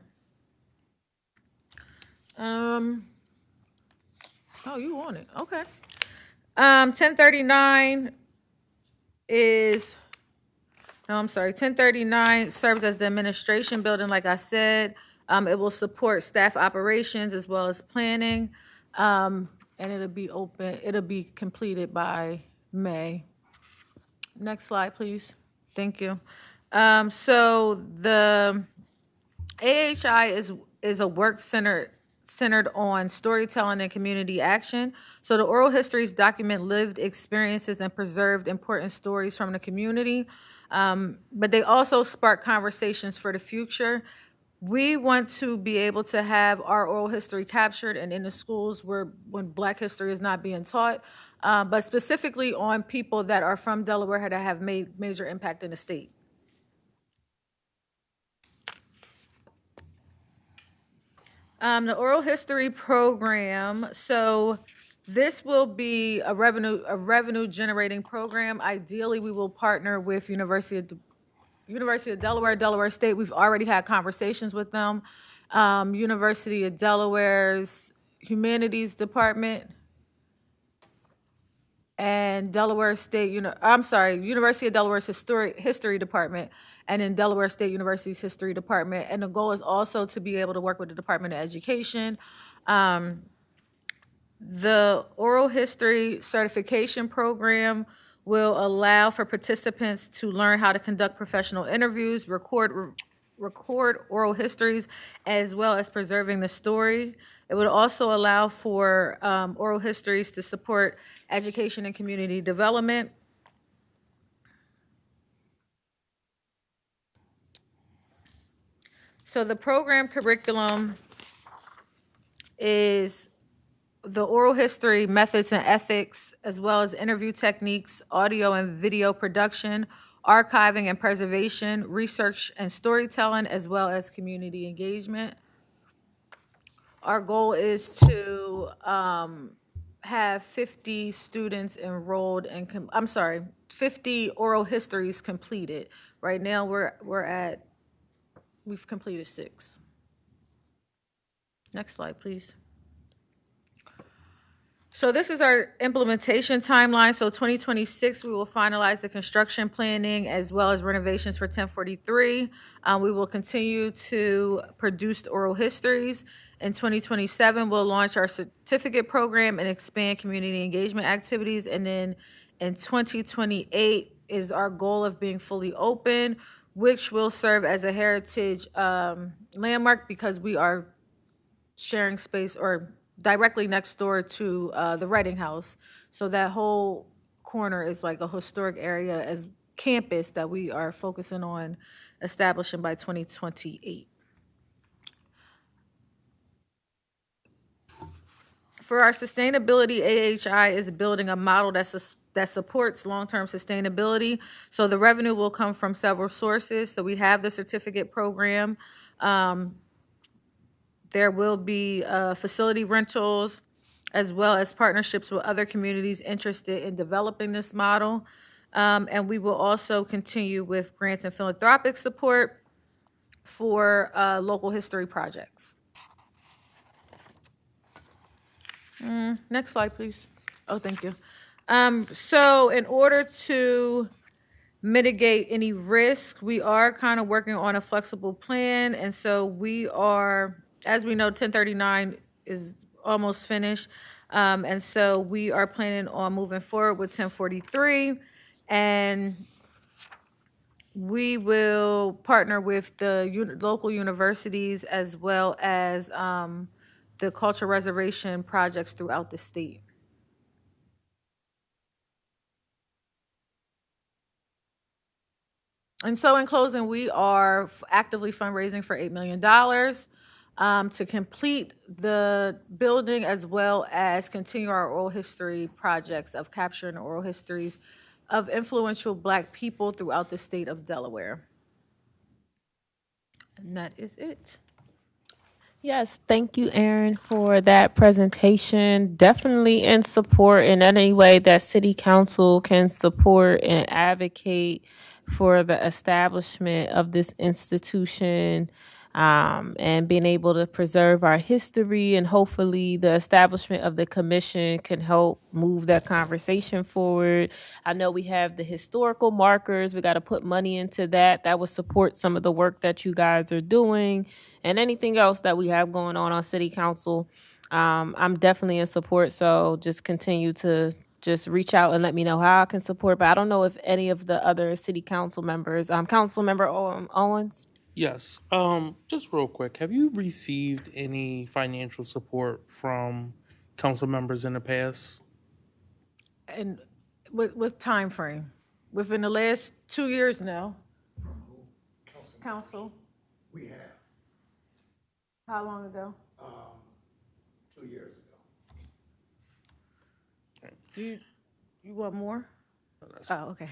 Oh, you want it? Okay. 1039 is, no, I'm sorry. 1039 serves as the administration building, like I said. It will support staff operations as well as planning. And it'll be open, it'll be completed by May. Next slide, please. Thank you. So the AAHI is a work centered on storytelling and community action. So the oral histories document lived experiences and preserved important stories from the community, but they also spark conversations for the future. We want to be able to have our oral history captured and in the schools when Black history is not being taught, but specifically on people that are from Delaware that have made major impact in the state. The oral history program, so this will be a revenue generating program. Ideally, we will partner with University of Delaware, Delaware State. We've already had conversations with them. University of Delaware's Humanities Department and Delaware State, University of Delaware's History Department, and in Delaware State University's History Department. And the goal is also to be able to work with the Department of Education. The oral history certification program will allow for participants to learn how to conduct professional interviews, record oral histories, as well as preserving the story. It would also allow for oral histories to support education and community development. So the program curriculum is the oral history methods and ethics, as well as interview techniques, audio and video production, archiving and preservation, research and storytelling, as well as community engagement. Our goal is to have 50 students enrolled and 50 oral histories completed. Right now we've completed 6. Next slide, please. So this is our implementation timeline. So 2026, we will finalize the construction planning as well as renovations for 1043. We will continue to produce oral histories. In 2027, we'll launch our certificate program and expand community engagement activities. And then in 2028 is our goal of being fully open, which will serve as a heritage landmark because we are sharing space or directly next door to the Reading House. So that whole corner is like a historic area as campus that we are focusing on establishing by 2028. For our sustainability, AAHI is building a model that supports long-term sustainability. So the revenue will come from several sources. So we have the certificate program. There will be facility rentals, as well as partnerships with other communities interested in developing this model. And we will also continue with grants and philanthropic support for local history projects. Next slide, please. Oh, thank you. So in order to mitigate any risk, we are kind of working on a flexible plan. And so we are, as we know, 1039 is almost finished. And so we are planning on moving forward with 1043. And we will partner with the local universities as well as the cultural reservation projects throughout the state. And so in closing, we are actively fundraising for $8 million to complete the building as well as continue our oral history projects of capturing oral histories of influential Black people throughout the state of Delaware. And that is it. Yes, thank you, Erin, for that presentation. Definitely in support in any way that City Council can support and advocate for the establishment of this institution, and being able to preserve our history, and hopefully the establishment of the commission can help move that conversation forward. I know we have the historical markers. We got to put money into that. That will support some of the work that you guys are doing and anything else that we have going on City Council. I'm definitely in support, so just continue to just reach out and let me know how I can support. But I don't know if any of the other City Council members, Council Member Owens. Yes. Just real quick, have you received any financial support from council members in the past? And with time frame? Within the last 2 years now? Council? We have, How long ago? 2 years ago. You want more? Oh, okay.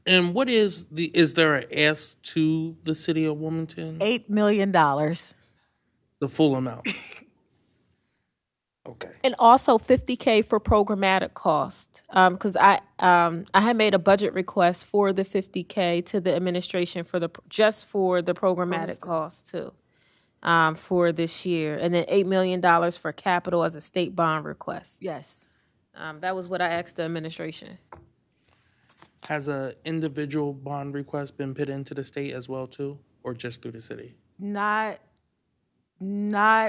And what is there an ask to the city of Wilmington? $8 million. The full amount. Okay. And also $50K for programmatic cost, because I had made a budget request for the $50K to the administration for just for the programmatic cost too, for this year, and then $8 million for capital as a state bond request. Yes. That was what I asked the administration. Has a individual bond request been put into the state as well too, or just through the city? Not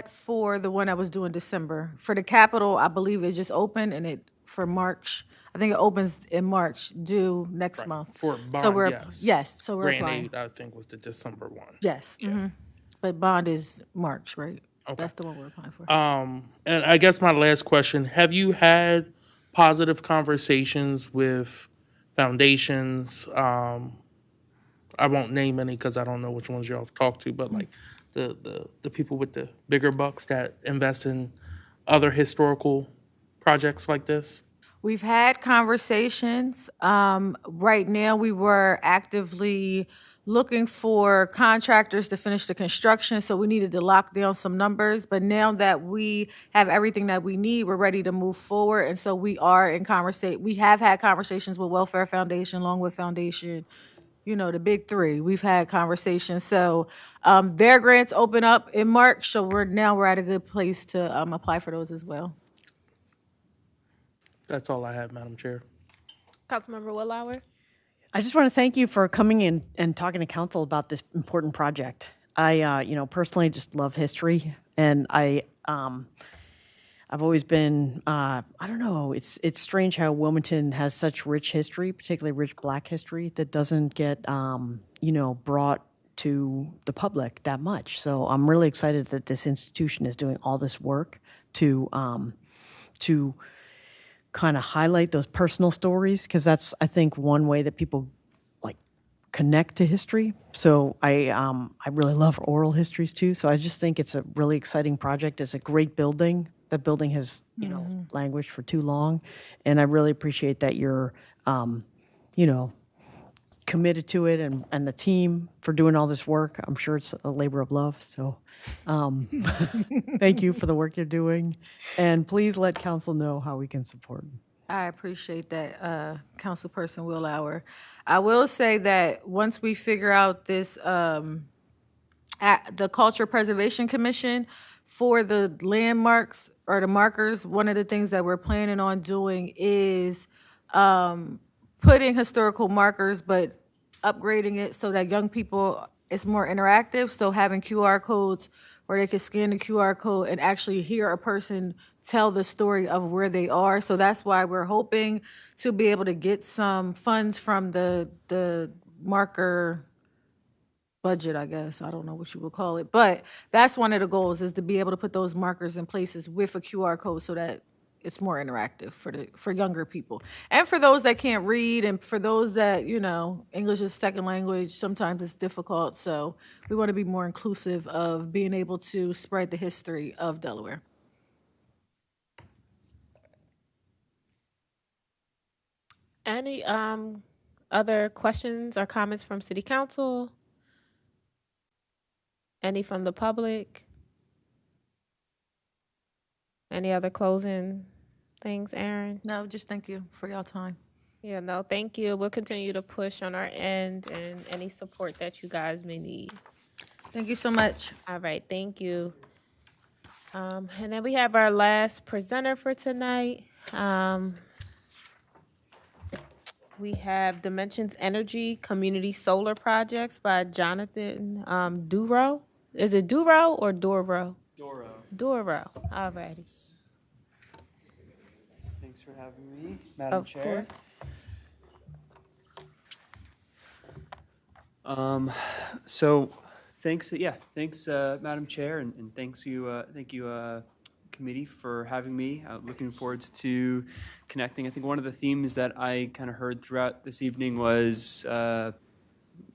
for the one I was doing December. For the capital, I believe it just opened, and for March. I think it opens in March, due next month. For bond, so we're, yes. Yes, so we're Grant applying. aid, I think, was the December one. Yes. Yeah. Mm-hmm. But bond is March, right? Okay. That's the one we're applying for. And I guess my last question, have you had positive conversations with foundations? I won't name any because I don't know which ones y'all have talked to, but like the people with the bigger bucks that invest in other historical projects like this? We've had conversations. Right now, we were actively looking for contractors to finish the construction, so we needed to lock down some numbers. But now that we have everything that we need, we're ready to move forward. And so we are in conversation. We have had conversations with Welfare Foundation, Longwood Foundation, the big three. We've had conversations. So their grants open up in March, so we're at a good place to apply for those as well. That's all I have, Madam Chair. Councilmember Willauer. I just want to thank you for coming in and talking to council about this important project. I, personally just love history, and I've always been, I don't know, it's strange how Wilmington has such rich history, particularly rich Black history, that doesn't get, brought to the public that much. So I'm really excited that this institution is doing all this work to kind of highlight those personal stories, because that's, I think, one way that people connect to history. So I really love oral histories too. So I just think it's a really exciting project. It's a great building. The building has, languished for too long, and I really appreciate that you're, committed to it, and the team for doing all this work. I'm sure it's a labor of love. So thank you for the work you're doing, and please let council know how we can support. I appreciate that, Councilperson Willauer. I will say that once we figure out this, the Culture Preservation Commission for the landmarks or the markers, one of the things that we're planning on doing is putting historical markers, but upgrading it so that young people, it's more interactive. So having QR codes where they can scan the QR code and actually hear a person tell the story of where they are. So that's why we're hoping to be able to get some funds from the marker budget, I guess. I don't know what you would call it. But that's one of the goals, is to be able to put those markers in places with a QR code so that it's more interactive for younger people. And for those that can't read, and for those that, English is second language, sometimes it's difficult. So we want to be more inclusive of being able to spread the history of Delaware. Any other questions or comments from City Council? Any from the public? Any other closing things, Erin? No, just thank you for your time. Yeah, no, thank you. We'll continue to push on our end and any support that you guys may need. Thank you so much. All right, thank you. And then we have our last presenter for tonight. We have Dimensions Energy Community Solar Projects by Jonathan Doro. Is it Duro or Doro? Doro. Doro. All righty. Thanks for having me, Madam Chair. Of course. So thanks, Madam Chair, and thank you, committee, for having me. Looking forward to connecting. I think one of the themes that I kind of heard throughout this evening was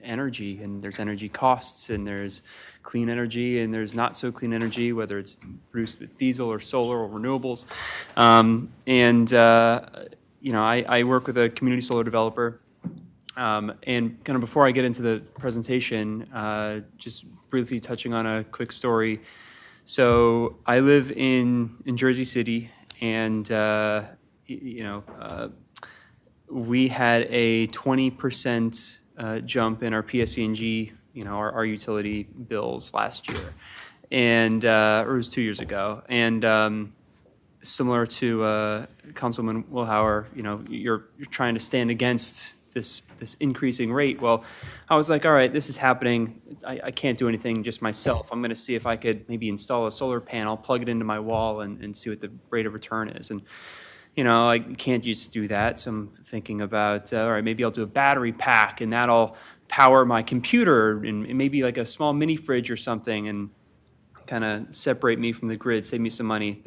energy, and there's energy costs, and there's clean energy, and there's not so clean energy, whether it's produced with diesel or solar or renewables. I work with a community solar developer. And kind of before I get into the presentation, just briefly touching on a quick story. So I live in Jersey City, and we had a 20% jump in our PSE&G, our utility bills last year, and or it was 2 years ago. And similar to Councilman Wilhauer, you're trying to stand against this increasing rate. Well, I was like, all right, this is happening. I can't do anything just myself. I'm going to see if I could maybe install a solar panel, plug it into my wall, and see what the rate of return is. And I can't just do that. So I'm thinking about, all right, maybe I'll do a battery pack, and that'll power my computer, and maybe like a small mini fridge or something, and kind of separate me from the grid, save me some money.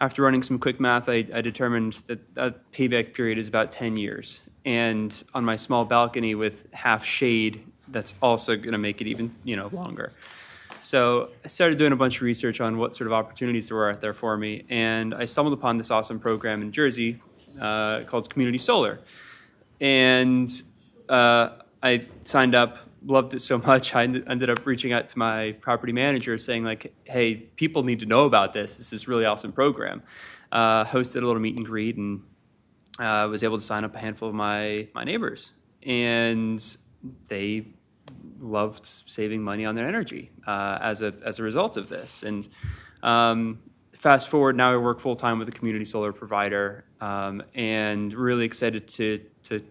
After running some quick math, I determined that payback period is about 10 years. And on my small balcony with half shade, that's also going to make it even, longer. So I started doing a bunch of research on what sort of opportunities there were out there for me. And I stumbled upon this awesome program in Jersey called Community Solar. And I signed up, loved it so much, I ended up reaching out to my property manager saying, like, hey, people need to know about this. This is a really awesome program. Hosted a little meet and greet, and was able to sign up a handful of my neighbors. And they loved saving money on their energy as a result of this. And fast forward, now I work full-time with a community solar provider, and really excited to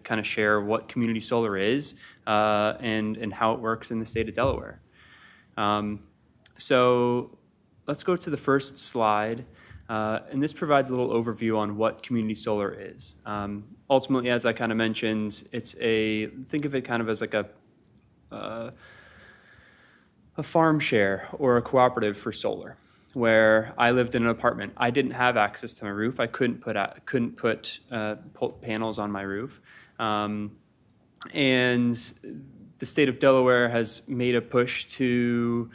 kind of share what community solar is and how it works in the state of Delaware. So let's go to the first slide. And this provides a little overview on what community solar is. Ultimately, as I kind of mentioned, think of it kind of as like a farm share or a cooperative for solar, where I lived in an apartment. I didn't have access to my roof. I couldn't put panels on my roof. And the state of Delaware has made a push to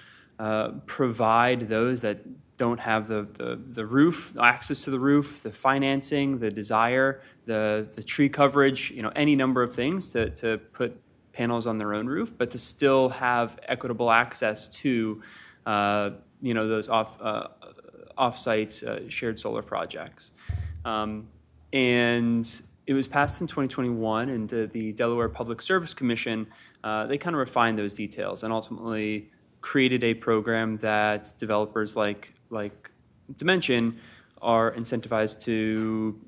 provide those that don't have the roof, access to the roof, the financing, the desire, the tree coverage, any number of things to put panels on their own roof, but to still have equitable access to those off-site shared solar projects. And it was passed in 2021, and the Delaware Public Service Commission, they kind of refined those details and ultimately created a program that developers like Dimension are incentivized to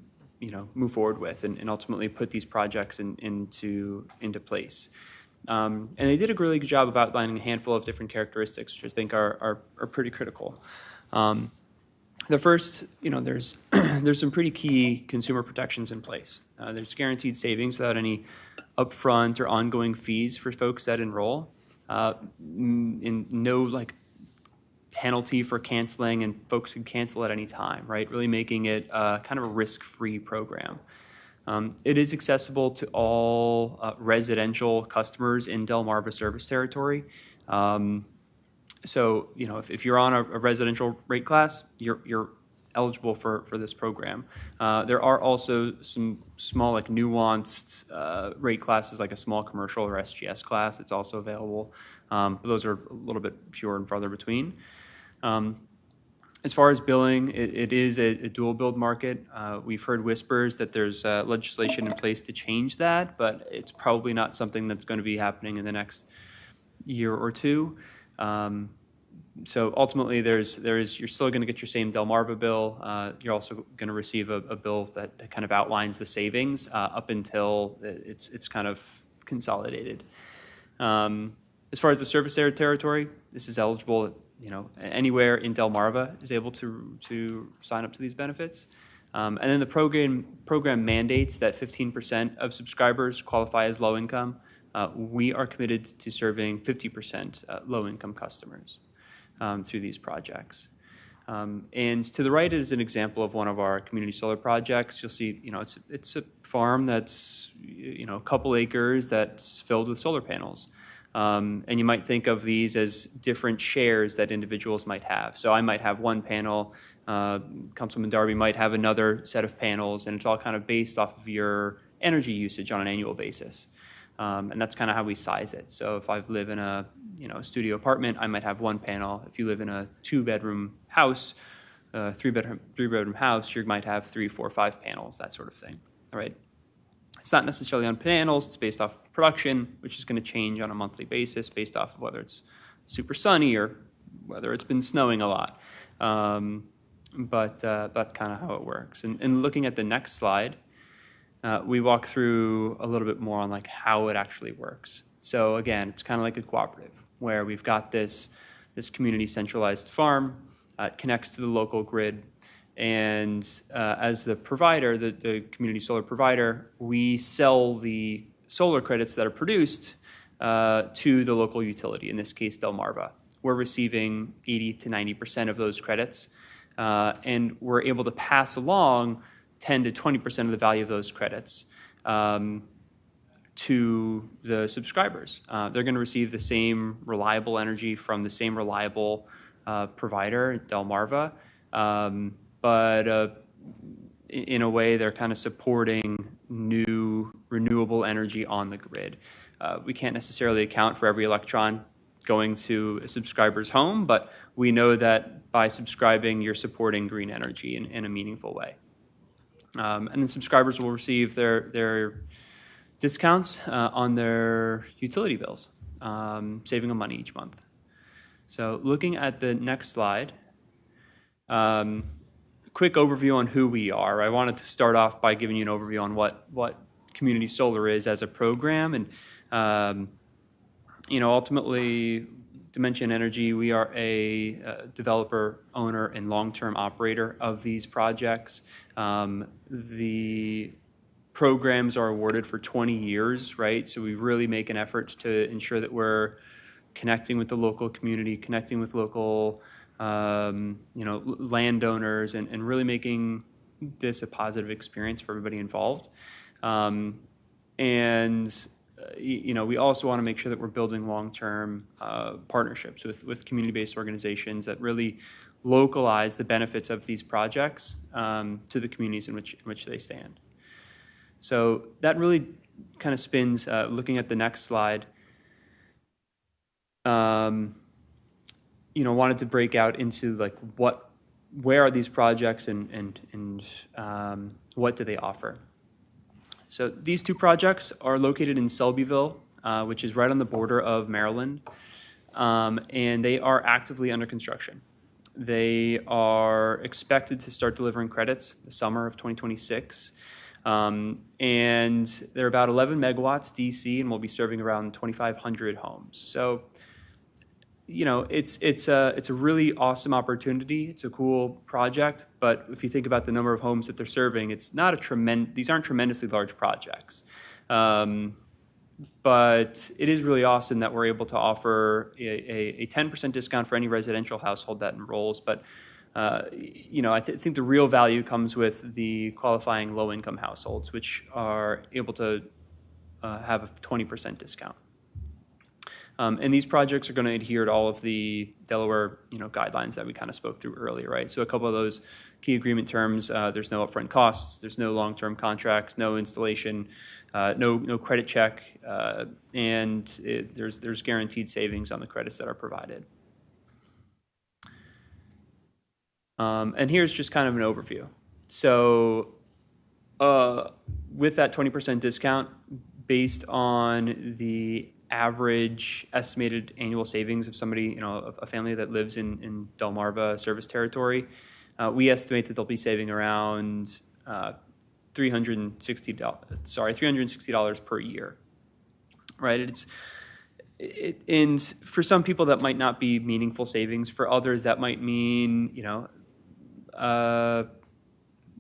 move forward with and ultimately put these projects into place. And they did a really good job of outlining a handful of different characteristics, which I think are pretty critical. The first, there's there's some pretty key consumer protections in place. There's guaranteed savings without any upfront or ongoing fees for folks that enroll. In no penalty for canceling, and folks can cancel at any time, right? Really making it kind of a risk-free program. It is accessible to all residential customers in Delmarva service territory. So, if you're on a residential rate class, you're eligible for this program. There are also some small, nuanced rate classes, like a small commercial or SGS class that's also available. But those are a little bit fewer and farther between. As far as billing, it is a dual build market. We've heard whispers that there's legislation in place to change that, but it's probably not something that's going to be happening in the next year or two. So ultimately, you're still going to get your same Delmarva bill. You're also going to receive a bill that kind of outlines the savings up until it's kind of consolidated. As far as the service area territory, this is eligible. Anywhere in Delmarva is able to sign up to these benefits. And then the program mandates that 15% of subscribers qualify as low income. We are committed to serving 50% low income customers through these projects. And to the right is an example of one of our community solar projects. You'll see, it's a farm that's, a couple acres that's filled with solar panels. And you might think of these as different shares that individuals might have. So I might have one panel, Councilman Darby might have another set of panels, and it's all kind of based off of your energy usage on an annual basis. And that's kind of how we size it. So if I live in a studio apartment, I might have one panel. If you live in a 2-bedroom house, three-bedroom house, you might have 3, 4, 5 panels, that sort of thing. All right. It's not necessarily on panels. It's based off production, which is going to change on a monthly basis based off of whether it's super sunny or whether it's been snowing a lot. But that's kind of how it works. And looking at the next slide, we walk through a little bit more on how it actually works. So again, it's kind of like a cooperative where we've got this community centralized farm. It connects to the local grid. And as the provider, the community solar provider, we sell the solar credits that are produced to the local utility, in this case, Delmarva. We're receiving 80 to 90% of those credits, and we're able to pass along 10 to 20% of the value of those credits to the subscribers. They're going to receive the same reliable energy from the same reliable provider, Delmarva, but in a way they're kind of supporting new renewable energy on the grid. We can't necessarily account for every electron going to a subscriber's home, but we know that by subscribing, you're supporting green energy in a meaningful way. And then subscribers will receive their discounts on their utility bills, saving them money each month. So looking at the next slide, quick overview on who we are. I wanted to start off by giving you an overview on what community solar is as a program. And, ultimately, Dimension Energy, we are a developer, owner, and long-term operator of these projects. The programs are awarded for 20 years, right? So we really make an effort to ensure that we're connecting with the local community, connecting with local landowners, and really making this a positive experience for everybody involved. We also want to make sure that we're building long-term partnerships with community-based organizations that really localize the benefits of these projects to the communities in which they stand. So that really kind of spins, looking at the next slide, wanted to break out into where are these projects and what do they offer. So these two projects are located in Selbyville, which is right on the border of Maryland, and they are actively under construction. They are expected to start delivering credits the summer of 2026. And they're about 11 megawatts DC and will be serving around 2,500 homes. So, you know, it's a really awesome opportunity. It's a cool project, but if you think about the number of homes that they're serving, it's not these aren't tremendously large projects. But it is really awesome that we're able to offer a 10% discount for any residential household that enrolls. But you know, I think the real value comes with the qualifying low-income households, which are able to have a 20% discount. And these projects are going to adhere to all of the Delaware, you know, guidelines that we kind of spoke through earlier, right? So a couple of those key agreement terms: there's no upfront costs, there's no long-term contracts, no installation, no credit check, and there's guaranteed savings on the credits that are provided. And here's just kind of an overview. So with that 20% discount, based on the average estimated annual savings of somebody, you know, a family that lives in Delmarva service territory, we estimate that they'll be saving around $360 per year, right? And for some people that might not be meaningful savings. For others, that might mean, you know,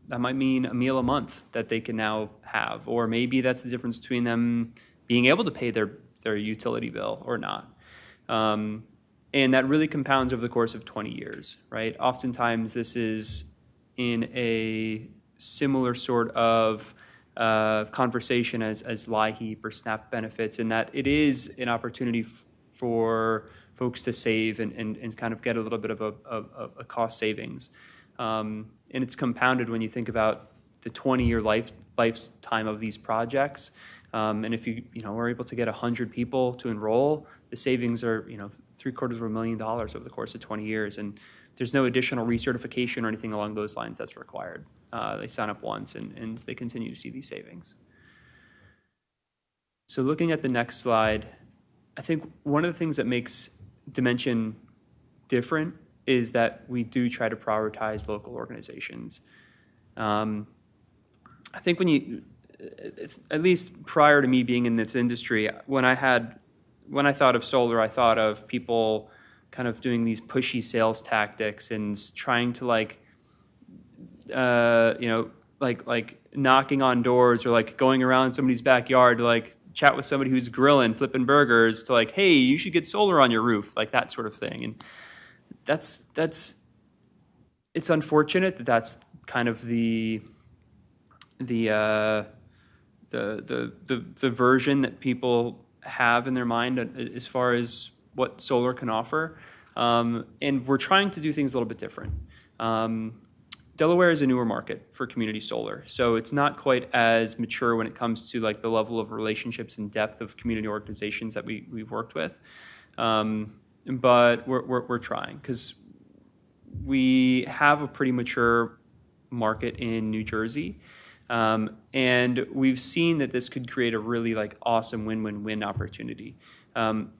that might mean a meal a month that they can now have, or maybe that's the difference between them being able to pay their utility bill or not. And that really compounds over the course of 20 years, right? Oftentimes this is in a similar sort of conversation as LIHEAP or SNAP benefits, in that it is an opportunity for folks to save and kind of get a little bit of a cost savings. And it's compounded when you think about the 20-year lifetime of these projects. And if you are able to get 100 people to enroll, the savings are, you know, $750,000 over the course of 20 years. And there's no additional recertification or anything along those lines that's required. They sign up once and they continue to see these savings. So looking at the next slide, I think one of the things that makes Dimension different is that we do try to prioritize local organizations. I think when you, at least prior to me being in this industry, when I thought of solar, I thought of people kind of doing these pushy sales tactics and trying to like knocking on doors or like going around somebody's backyard to like chat with somebody who's grilling, flipping burgers to like, hey, you should get solar on your roof, like that sort of thing. And it's unfortunate that that's kind of the version that people have in their mind as far as what solar can offer. And we're trying to do things a little bit different. Delaware is a newer market for community solar, so it's not quite as mature when it comes to like the level of relationships and depth of community organizations that we've worked with. But we're trying, because we have a pretty mature market in New Jersey. And we've seen that this could create a really like awesome win-win-win opportunity.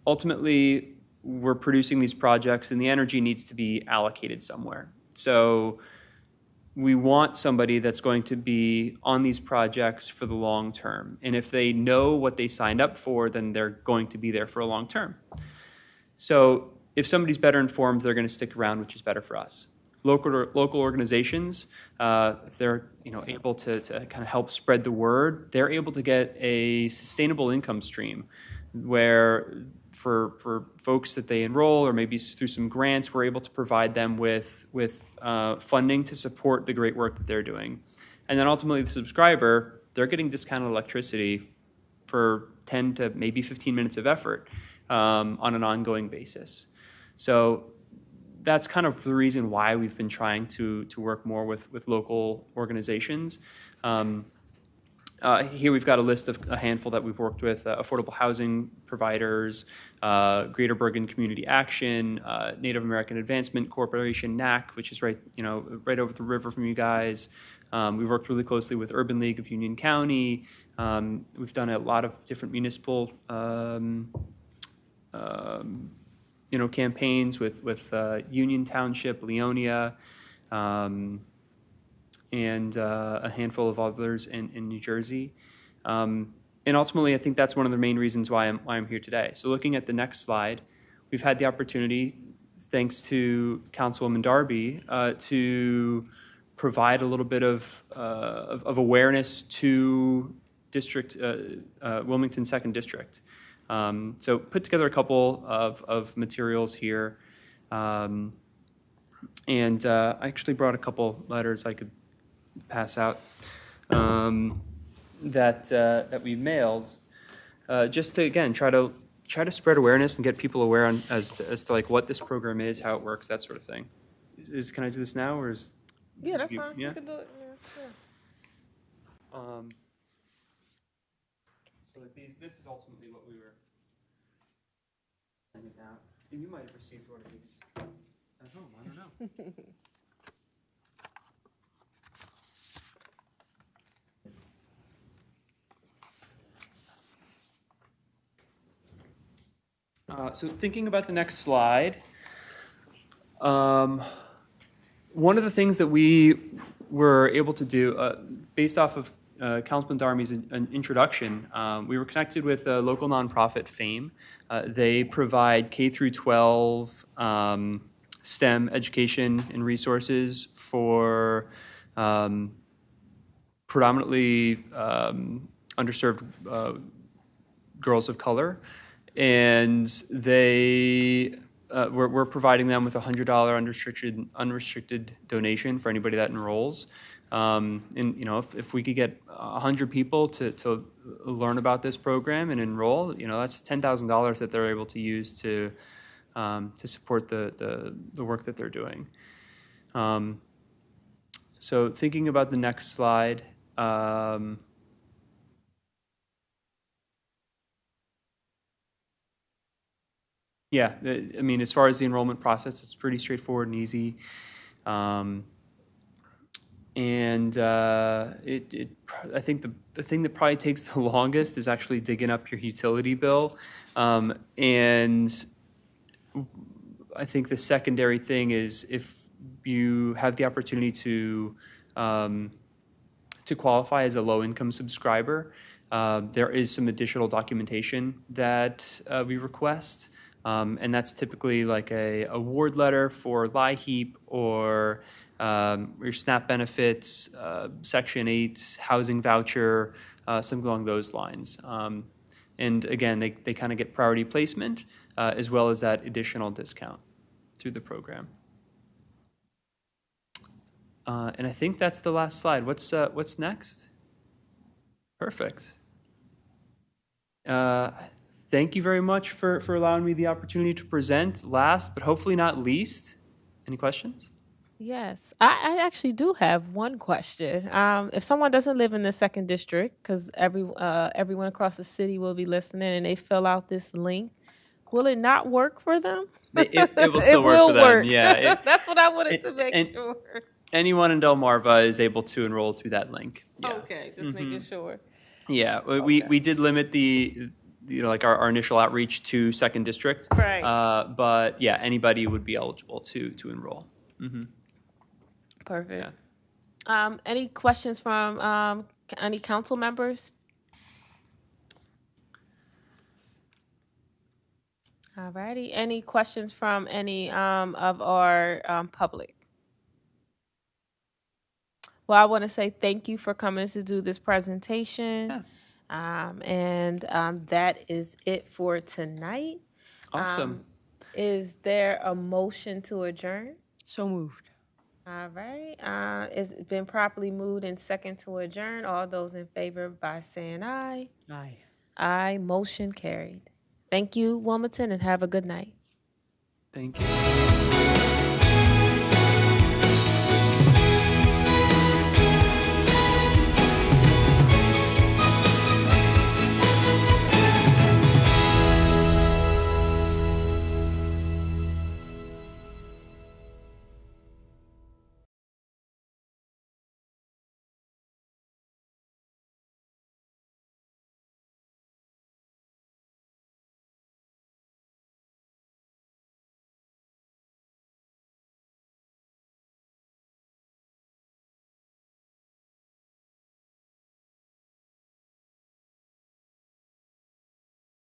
Ultimately, we're producing these projects and the energy needs to be allocated somewhere. So we want somebody that's going to be on these projects for the long term. And if they know what they signed up for, then they're going to be there for a long term. So if somebody's better informed, they're going to stick around, which is better for us. Local organizations, if they're able to kind of help spread the word, they're able to get a sustainable income stream where for folks that they enroll, or maybe through some grants, we're able to provide them with funding to support the great work that they're doing. And then ultimately the subscriber, they're getting discounted electricity for 10 to maybe 15 minutes of effort on an ongoing basis. So that's kind of the reason why we've been trying to work more with local organizations. Here we've got a list of a handful that we've worked with: affordable housing providers, Greater Bergen Community Action, Native American Advancement Corporation, NAC, which is right over the river from you guys. We've worked really closely with Urban League of Union County. We've done a lot of different municipal campaigns with Union Township, Leonia, and a handful of others in New Jersey. And ultimately, I think that's one of the main reasons why I'm here today. So looking at the next slide, we've had the opportunity, thanks to Councilwoman Darby, to provide a little bit of awareness to Wilmington 2nd District. So put together a couple of materials here. And I actually brought a couple letters I could pass out that we mailed, just to, again, try to spread awareness and get people aware as to like what this program is, how it works, that sort of thing. Can I do this now, or is? Yeah, that's fine. Yeah. You can do it. Yeah, sure. So this is ultimately what we were sending out. And you might have received one of these at home, I don't know. So thinking about the next slide, one of the things that we were able to do, based off of Councilman Darby's introduction, we were connected with a local nonprofit, FAME. They provide K through 12 STEM education and resources for predominantly underserved girls of color. And they we're providing them with a $100 unrestricted donation for anybody that enrolls. And if we could get 100 people to learn about this program and enroll, that's $10,000 that they're able to use to support the work that they're doing. So thinking about the next slide. Yeah, I mean, as far as the enrollment process, it's pretty straightforward and easy. I think the thing that probably takes the longest is actually digging up your utility bill. And I think the secondary thing is if you have the opportunity to qualify as a low-income subscriber, there is some additional documentation that we request. And that's typically like a award letter for LIHEAP or your SNAP benefits, Section 8 housing voucher, something along those lines. And again, they kind of get priority placement as well as that additional discount through the program. And I think that's the last slide. What's next? Perfect. Thank you very much for allowing me the opportunity to present. Last, but hopefully not least, any questions? Yes, I actually do have one question. If someone doesn't live in the 2nd District, because everyone across the city will be listening, and they fill out this link, will it not work for them? It will still work for them. Work. Yeah, that's what I wanted to make sure. Anyone in Delmarva is able to enroll through that link. Yeah. Okay, just making sure. Yeah, we did limit our initial outreach to 2nd District. Right. But yeah, anybody would be eligible to enroll. Mm-hmm. Perfect. Yeah. Any questions from any council members? All righty. Any questions from any of our public? Well, I want to say thank you for coming to do this presentation. Yeah. That is it for tonight. Awesome. Is there a motion to adjourn? So moved. All right. It's been properly moved and second to adjourn. All those in favor by saying aye. Aye. Aye. Motion carried. Thank you, Wilmington, and have a good night. Thank you.